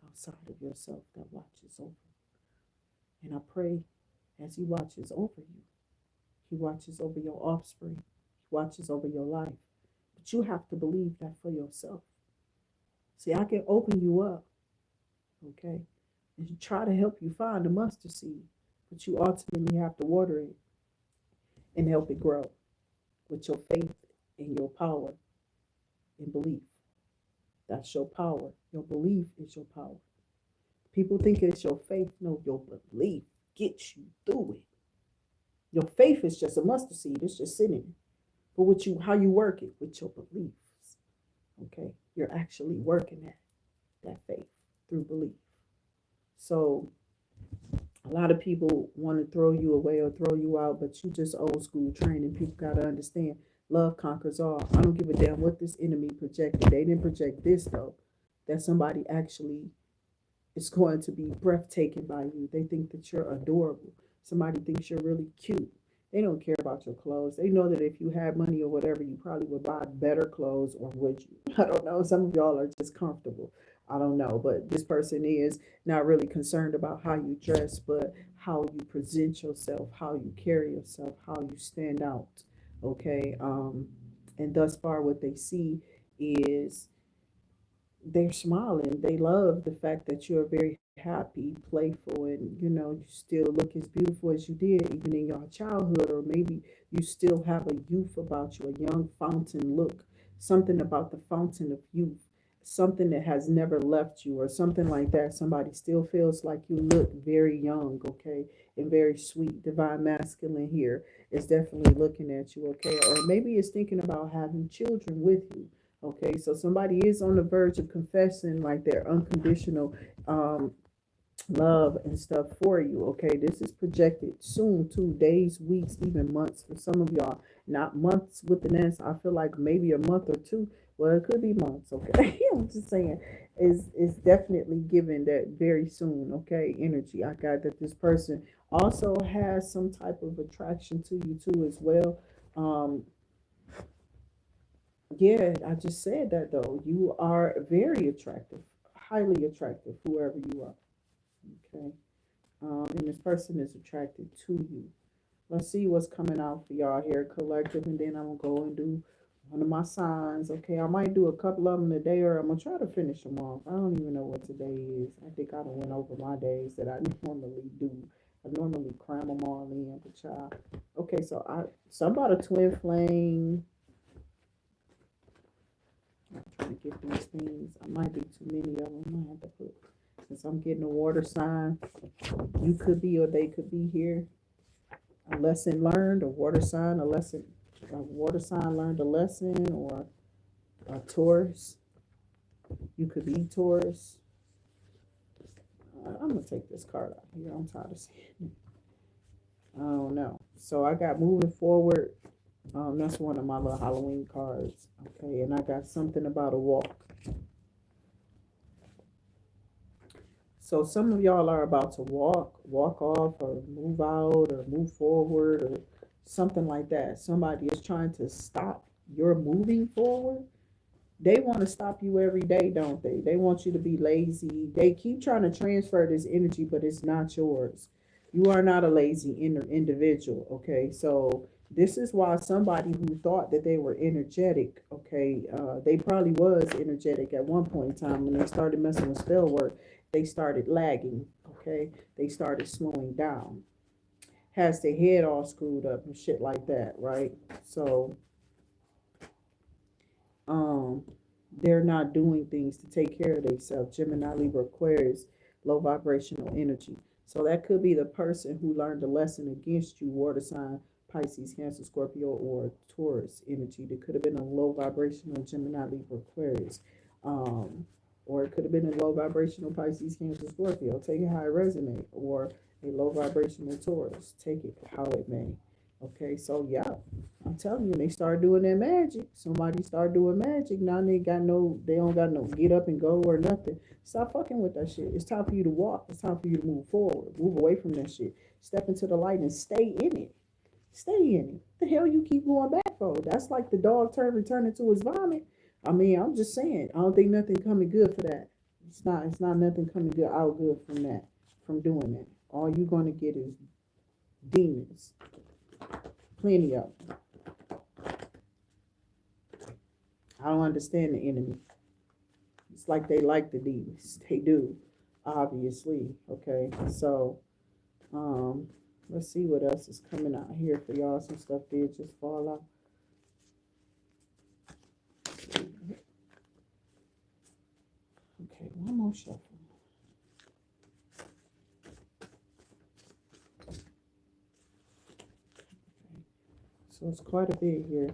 outside of yourself that watches over. And I pray as He watches over you, He watches over your offspring, He watches over your life. But you have to believe that for yourself. See, I can open you up, okay, and try to help you find the mustard seed, but you ultimately have to water it and help it grow with your faith and your power and belief. That's your power. Your belief is your power. People think it's your faith. No, your belief gets you through it. Your faith is just a mustard seed. It's just sitting. But how you work it with your beliefs. Okay, you're actually working that faith through belief. So a lot of people want to throw you away or throw you out, but you just old school training. People got to understand love conquers all. I don't give a damn what this enemy projected. They didn't project this, though, that somebody actually is going to be breathtaking by you. They think that you're adorable. Somebody thinks you're really cute. They don't care about your clothes. They know that if you had money or whatever, you probably would buy better clothes, or would you? I don't know. Some of y'all are just comfortable. I don't know. But this person is not really concerned about how you dress, but how you present yourself, how you carry yourself, how you stand out. Okay. And thus far, what they see is they're smiling. They love the fact that you're very happy, playful, and you still look as beautiful as you did even in your childhood, or maybe you still have a youth about you, a young fountain look, something about the fountain of youth, something that has never left you, or something like that. Somebody still feels like you look very young, okay, and very sweet. Divine masculine here is definitely looking at you, okay, or maybe it's thinking about having children with you. Okay, so somebody is on the verge of confessing like their unconditional love and stuff for you. Okay, this is projected soon, 2 days, weeks, even months for some of y'all. Not months with an S. I feel like maybe a month or two. Well, it could be months. Okay, I'm just saying, is definitely given that very soon. Okay, energy. I got that this person also has some type of attraction to you too as well. Yeah, I just said that though. You are very attractive, highly attractive, whoever you are. Okay. And this person is attracted to you. Let's see what's coming out for y'all here, collective, and then I'm gonna go and do one of my signs. Okay, I might do a couple of them today, or I'm gonna try to finish them off. I don't even know what today is. I think I done went over my days that I normally do. I normally cram them all in, but y'all. Okay, so about a twin flame. I'm trying to get these things. I might be too many of them. I might have to put, since I'm getting a water sign, you could be or they could be here. a lesson learned, a water sign, a water sign learned a lesson, or a Taurus. You could be Taurus. I'm gonna take this card out here. I'm tired of seeing it. I don't know. So I got moving forward. That's one of my little Halloween cards. Okay, and I got something about a walk. So some of y'all are about to walk off, or move out, or move forward, or something like that. Somebody is trying to stop your moving forward. They want to stop you every day, don't they? They want you to be lazy. They keep trying to transfer this energy, but it's not yours. You are not a lazy individual, okay? So this is why somebody who thought that they were energetic, okay, they probably was energetic at one point in time. When they started messing with spell work, they started lagging, okay? They started slowing down. Has their head all screwed up and shit like that, right? So they're not doing things to take care of themselves. Gemini, Libra, Aquarius, low vibrational energy. So that could be the person who learned a lesson against you, water sign, Pisces, Cancer, Scorpio, or Taurus energy. There could have been a low vibrational Gemini, Libra, Aquarius. Or it could have been a low vibrational Pisces, Cancer, Scorpio. Take it how it resonates. Or a low vibrational Taurus. Take it how it may. Okay, so yeah, I'm telling you, they start doing that magic. Somebody start doing magic. Now they don't got no get up and go or nothing. Stop fucking with that shit. It's time for you to walk. It's time for you to move forward. Move away from that shit. Step into the light and stay in it. Stay in it. The hell you keep going back for? That's like the dog returning to his vomit. I mean, I'm just saying, I don't think nothing coming good for that. It's not nothing coming good out good from that, from doing that. All you're gonna get is demons. Plenty of them. I don't understand the enemy. It's like they like the demons. They do, obviously. Okay, so let's see what else is coming out here for y'all. Some stuff did just fall out. Okay, one more shuffle. So it's quite a bit here.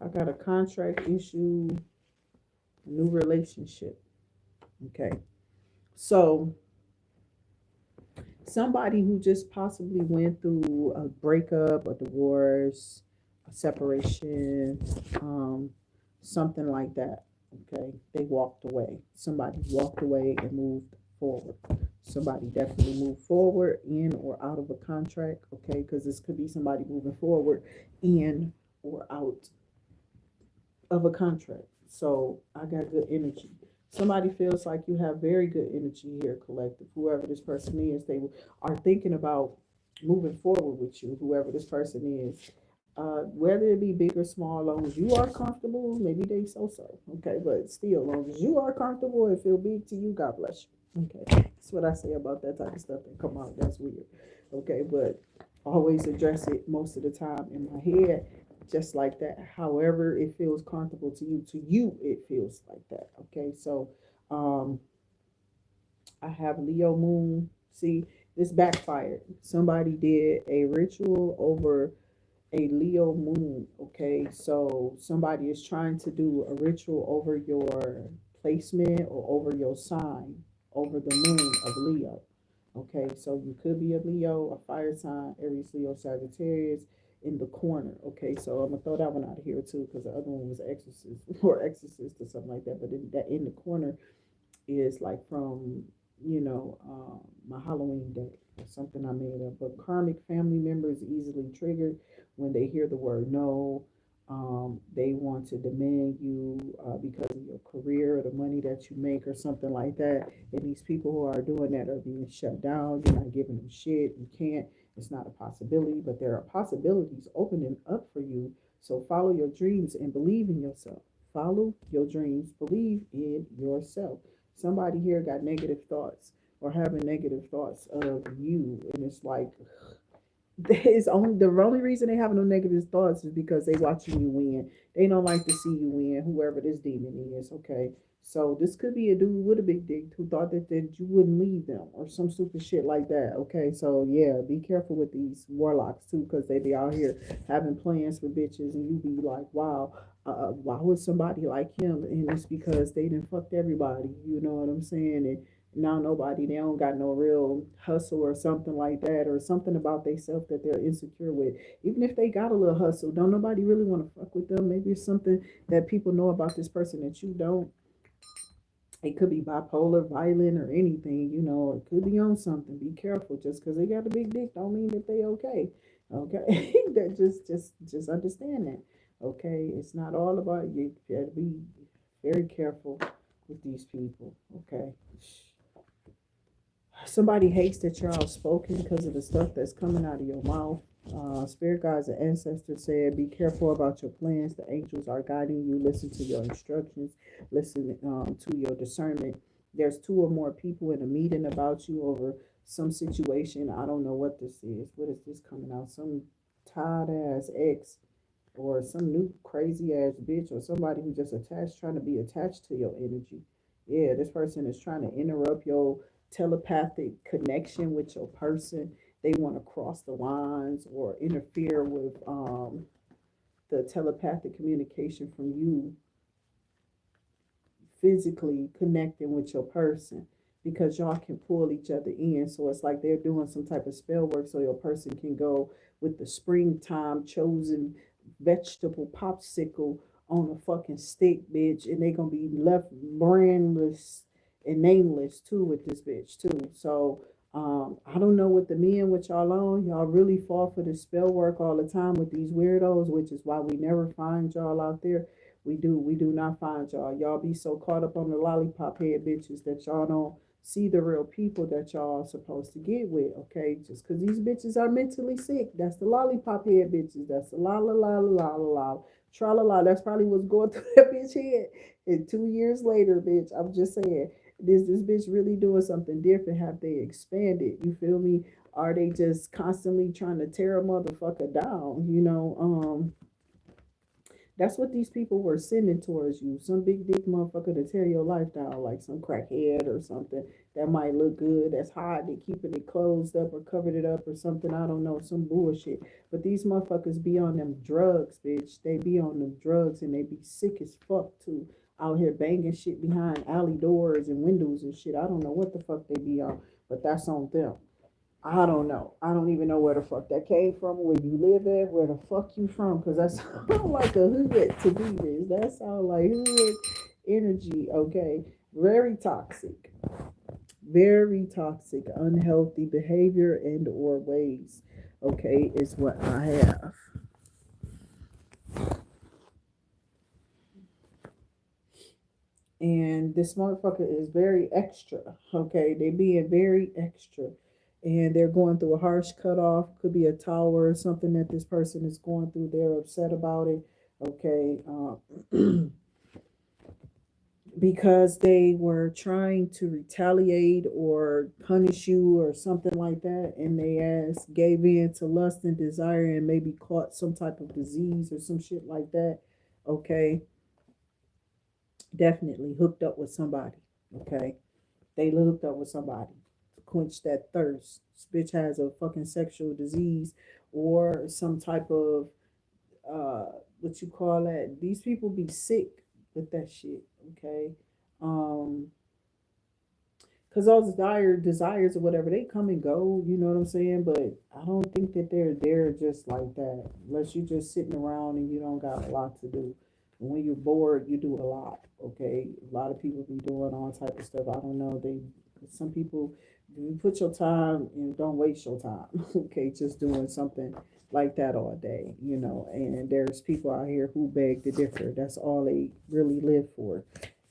I got a contract issue, a new relationship. Okay. So somebody who just possibly went through a breakup, a divorce, a separation, something like that. Okay. They walked away. Somebody walked away and moved forward. Somebody definitely moved forward in or out of a contract, okay? Because this could be somebody moving forward in or out of a contract. So I got good energy. Somebody feels like you have very good energy here, collective. Whoever this person is, they are thinking about moving forward with you, whoever this person is. Whether it be big or small, as long as you are comfortable, maybe they so. Okay, but still, as long as you are comfortable and feel big to you, God bless you. Okay, that's what I say about that type of stuff that come out. That's weird. Okay, but always address it most of the time in my head, just like that. However, it feels comfortable to you it feels like that. Okay, so I have Leo Moon. See, this backfired. Somebody did a ritual over a Leo moon. Okay, so somebody is trying to do a ritual over your placement or over your sign, over the moon of Leo. Okay, so you could be a Leo, a fire sign, Aries, Leo, Sagittarius in the corner. Okay, so I'm gonna throw that one out of here too, because the other one was exorcist or exorcist or something like that. But in the corner is like from my Halloween day or something I made up. But karmic family members easily triggered when they hear the word no. They want to demand you because of your career or the money that you make or something like that. And these people who are doing that are being shut down. You're not giving them shit. You can't. It's not a possibility, but there are possibilities opening up for you. So follow your dreams and believe in yourself. Follow your dreams. Believe in yourself. Somebody here got negative thoughts or having negative thoughts of you, and it's like it's the only reason they have no negative thoughts is because they watching you win. They don't like to see you win, whoever this demon is. Okay, So this could be a dude with a big dick who thought that you wouldn't leave them or some stupid shit like that. Okay, so yeah, be careful with these warlocks too, because they be out here having plans for bitches, and you be like, wow, why would somebody like him? And it's because they done fucked everybody. You know what I'm saying? And now nobody, they don't got no real hustle or something like that, or something about themselves that they're insecure with. Even if they got a little hustle, don't nobody really want to fuck with them. Maybe it's something that people know about this person that you don't. It could be bipolar, violent, or anything, it could be on something. Be careful. Just because they got a big dick don't mean that they okay. Okay. That just understand that. Okay. It's not all about you. You gotta be very careful with these people. Okay. Somebody hates that you're outspoken because of the stuff that's coming out of your mouth. Spirit guides and ancestors said, be careful about your plans. The angels are guiding you. Listen to your instructions. Listen to your discernment. There's two or more people in a meeting about you over some situation. I don't know what this is. What is this coming out? Some tired ass ex or some new crazy ass bitch or somebody who just attached, trying to be attached to your energy. Yeah, this person is trying to interrupt your telepathic connection with your person. They want to cross the lines or interfere with the telepathic communication from you physically connecting with your person, because y'all can pull each other in. So it's like they're doing some type of spell work so your person can go with the springtime chosen vegetable popsicle on a fucking stick, bitch, and they gonna be left brandless and nameless too with this bitch too. So I don't know what the men with y'all on. Y'all really fall for the spell work all the time with these weirdos, which is why we never find y'all out there. We do not find y'all. Y'all be so caught up on the lollipop head bitches that y'all don't see the real people that y'all are supposed to get with, okay? Just because these bitches are mentally sick. That's the lollipop head bitches. That's the la la la la la la tra la la. That's probably what's going through that bitch head. And 2 years later, bitch, I'm just saying, this bitch really doing something different? Have they expanded? You feel me? Are they just constantly trying to tear a motherfucker down? That's what these people were sending towards you. Some big dick motherfucker to tear your life down, like some crackhead or something that might look good, that's hot, they keeping it closed up or covered it up or something. I don't know, some bullshit. But these motherfuckers be on them drugs, bitch. They be on them drugs and they be sick as fuck too. Out here banging shit behind alley doors and windows and shit. I don't know what the fuck they be on, but that's on them. I don't know. I don't even know where the fuck that came from, where you live at, where the fuck you from, because that sounds like a hood to me, bitch. That sounds like hood energy, okay? Very toxic, unhealthy behavior and or ways, okay, is what I have. And this motherfucker is very extra, okay? They being very extra. And they're going through a harsh cutoff, could be a tower or something that this person is going through. They're upset about it, okay? Because they were trying to retaliate or punish you or something like that, and they ass gave in to lust and desire and maybe caught some type of disease or some shit like that, okay? Definitely hooked up with somebody, okay? They hooked up with somebody to quench that thirst. This bitch has a fucking sexual disease or some type of what you call that. These people be sick with that shit, okay? Um because those dire desires or whatever, they come and go, you know what I'm saying? But I don't think that they're there just like that. Unless you're just sitting around and you don't got a lot to do. And when you're bored, you do a lot. Okay, a lot of people be doing all type of stuff. I don't know. Some people, you put your time and don't waste your time. Okay, just doing something like that all day, And there's people out here who beg to differ. That's all they really live for,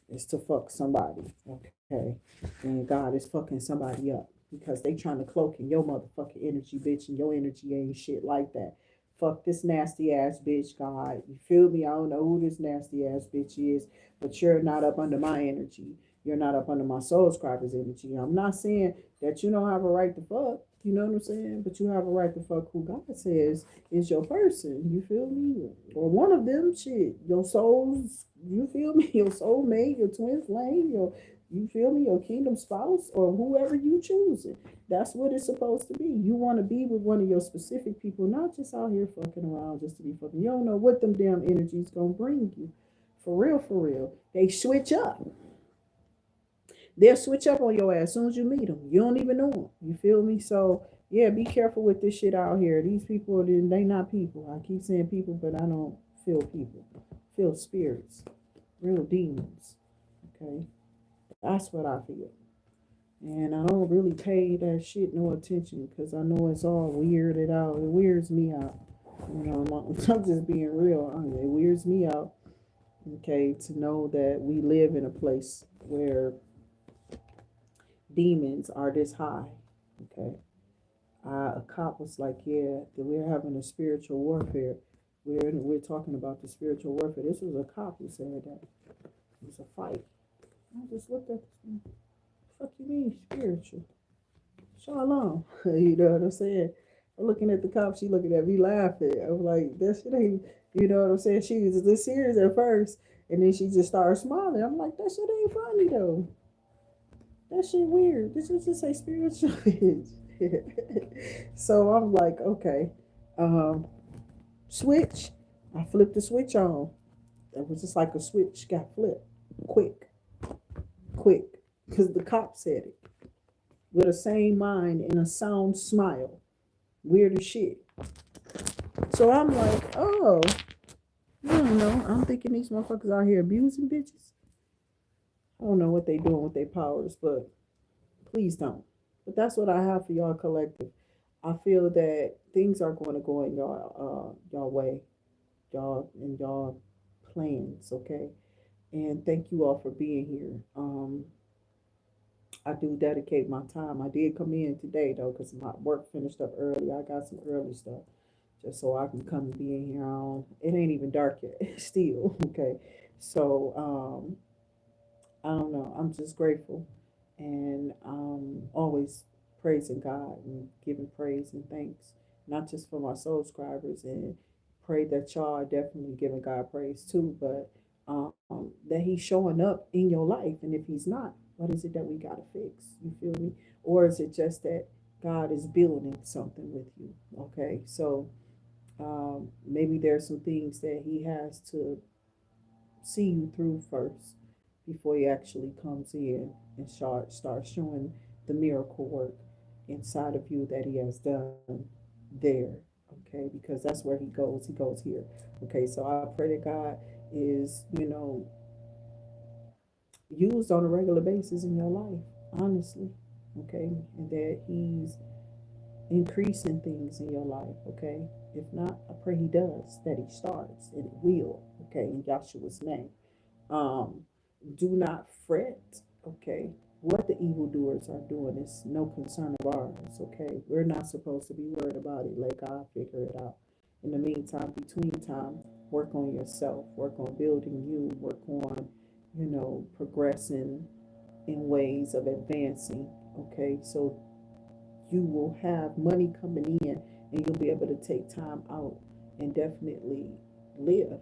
is to fuck somebody. Okay, and God is fucking somebody up because they trying to cloak in your motherfucking energy, bitch, and your energy ain't shit like that. Fuck this nasty ass bitch, God. You feel me? I don't know who this nasty ass bitch is, but you're not up under my energy. You're not up under my soul scriber's energy. I'm not saying that you don't have a right to fuck. You know what I'm saying? But you have a right to fuck who God says is your person. You feel me? Or one of them, shit. Your souls, you feel me? Your soulmate, your twin flame, you feel me? Your kingdom spouse, or whoever you choose it. That's what it's supposed to be. You want to be with one of your specific people, not just out here fucking around just to be fucking. You don't know what them damn energies gonna bring you. For real, for real. They switch up. They'll switch up on your ass as soon as you meet them. You don't even know them. You feel me? So yeah, be careful with this shit out here. These people, they not people. I keep saying people, but I don't feel people. I feel spirits, real demons. Okay, that's what I feel. And I don't really pay that shit no attention because I know it's all weirded out. It weirds me out. You know, I'm just being real. It weirds me out. Okay, to know that we live in a place where demons are this high. Okay. A cop was like, yeah, that we're having a spiritual warfare. We're talking about the spiritual warfare. This was a cop who said that. It was a fight. I just looked at this. Fuck you mean spiritual? Shalom. You know what I'm saying? I'm looking at the cop, she looking at me laughing. I'm like, that shit ain't, you know what I'm saying? She was this serious at first, and then she just started smiling. I'm like, that shit ain't funny though. That shit weird. This is just say spiritual. So I'm like, okay, um, switch. I flipped the switch on. It was just like a switch got flipped. Quick, quick. Because the cop said it. With a sane mind and a sound smile. Weird as shit. So I'm like, oh, I don't know. I'm thinking these motherfuckers out here abusing bitches. I don't know what they doing with their powers, but please don't. But that's what I have for y'all collective. I feel that things are going to go in y'all way, y'all and y'all plans, okay? And thank you all for being here. I do dedicate my time. I did come in today though, because my work finished up early. I got some early stuff just so I can come and be in here. It ain't even dark yet, still, okay? So I don't know. I'm just grateful and always praising God and giving praise and thanks, not just for my subscribers, and pray that y'all are definitely giving God praise too, but that He's showing up in your life. And if He's not, what is it that we got to fix? You feel me? Or is it just that God is building something with you? Okay, so maybe there's some things that He has to see you through first before he actually comes in and starts showing the miracle work inside of you that he has done there. Okay, because that's where he goes. He goes here. Okay, so I pray that God is, used on a regular basis in your life, honestly. Okay, and that he's increasing things in your life. Okay, if not, I pray he does, that he starts, and it will. Okay, in Joshua's name. Um, do not fret, okay? What the evildoers are doing is no concern of ours, okay? We're not supposed to be worried about it. Let God figure it out. In the meantime, between time, work on yourself, work on building you, work on, progressing in ways of advancing, okay? So you will have money coming in and you'll be able to take time out and definitely live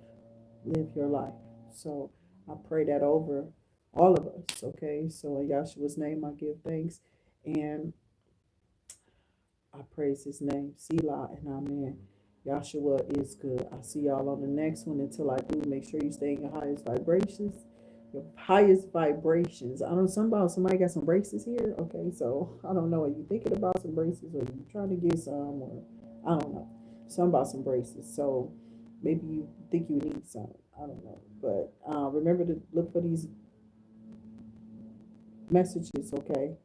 your life. So I pray that over all of us, okay? So in Yahshua's name, I give thanks and I praise his name. Selah and Amen. Yahshua is good. I'll see y'all on the next one. Until I do, make sure you stay in your highest vibrations. Your highest vibrations. I don't know, somebody got some braces here. Okay, so I don't know. Are you thinking about some braces or you trying to get some or I don't know. Some about some braces. So maybe you think you need some. I don't know. But remember to look for these messages, okay,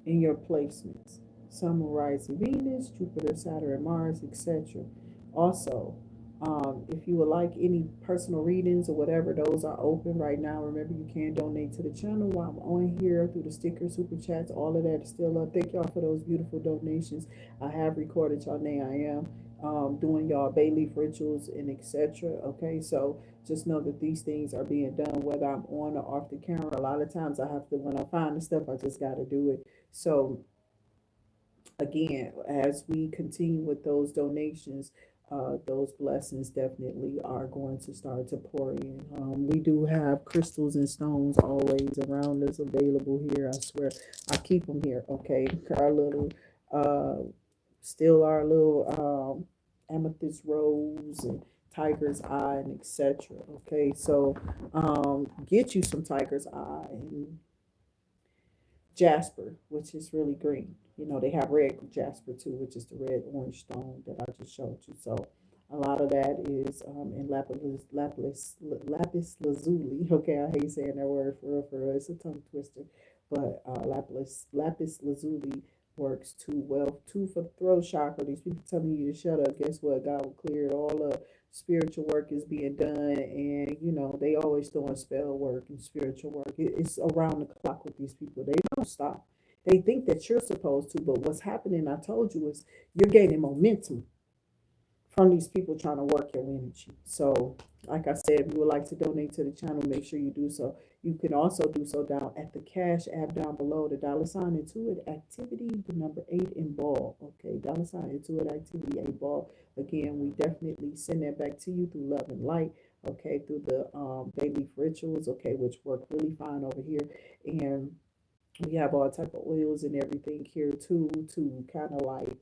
in your placements. Sun, Moon, rising Venus, Jupiter, Saturn, Mars, etc. Also, if you would like any personal readings or whatever, those are open right now. Remember, you can donate to the channel while I'm on here through the stickers, super chats, all of that is still up. Thank y'all for those beautiful donations. I have recorded y'all name. I am doing y'all bayleaf rituals and etc. Okay, so just know that these things are being done whether I'm on or off the camera. A lot of times I have to, when I find the stuff, I just got to do it. So again, as we continue with those donations, those blessings definitely are going to start to pour in. We do have crystals and stones always around us available here. I swear, I keep them here. Okay, our little, uh, still our little amethyst rose and tiger's eye and etc. Okay, so get you some tiger's eye and jasper, which is really green. You know, they have red jasper too, which is the red orange stone that I just showed you. So a lot of that is in lapis lazuli. Okay, I hate saying that word for real. It's a tongue twister, but lapis lazuli works too well too for the throat chakra. These people telling you to shut up. Guess what? God will clear it all up. Spiritual work is being done, and you know they always doing spell work and spiritual work. It's around the clock with these people. They don't stop. They think that you're supposed to, but what's happening, I told you, is you're gaining momentum from these people trying to work your energy. So, like I said, if you would like to donate to the channel, make sure you do so. You can also do so down at the Cash App down below, the $ Intuit Activity, the number 8 in ball. Okay, $ Intuit Activity 8 ball. Again, we definitely send that back to you through love and light. Okay, through the bayleaf rituals. Okay, which work really fine over here, and we have all type of oils and everything here too to kind of like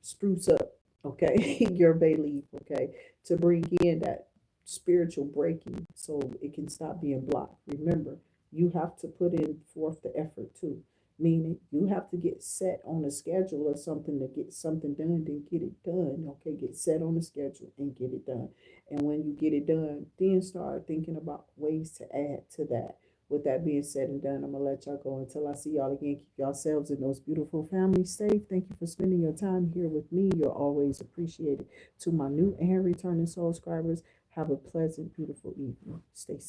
spruce up, okay, your bay leaf, okay, to bring in that spiritual breaking so it can stop being blocked. Remember, you have to put in forth the effort too, meaning you have to get set on a schedule or something to get something done, then get it done, okay, get set on the schedule and get it done. And when you get it done, then start thinking about ways to add to that. With that being said and done, I'm gonna let y'all go until I see y'all again. Keep yourselves and those beautiful families safe. Thank you for spending your time here with me. You're always appreciated. To my new and returning subscribers, have a pleasant, beautiful evening. Stay safe.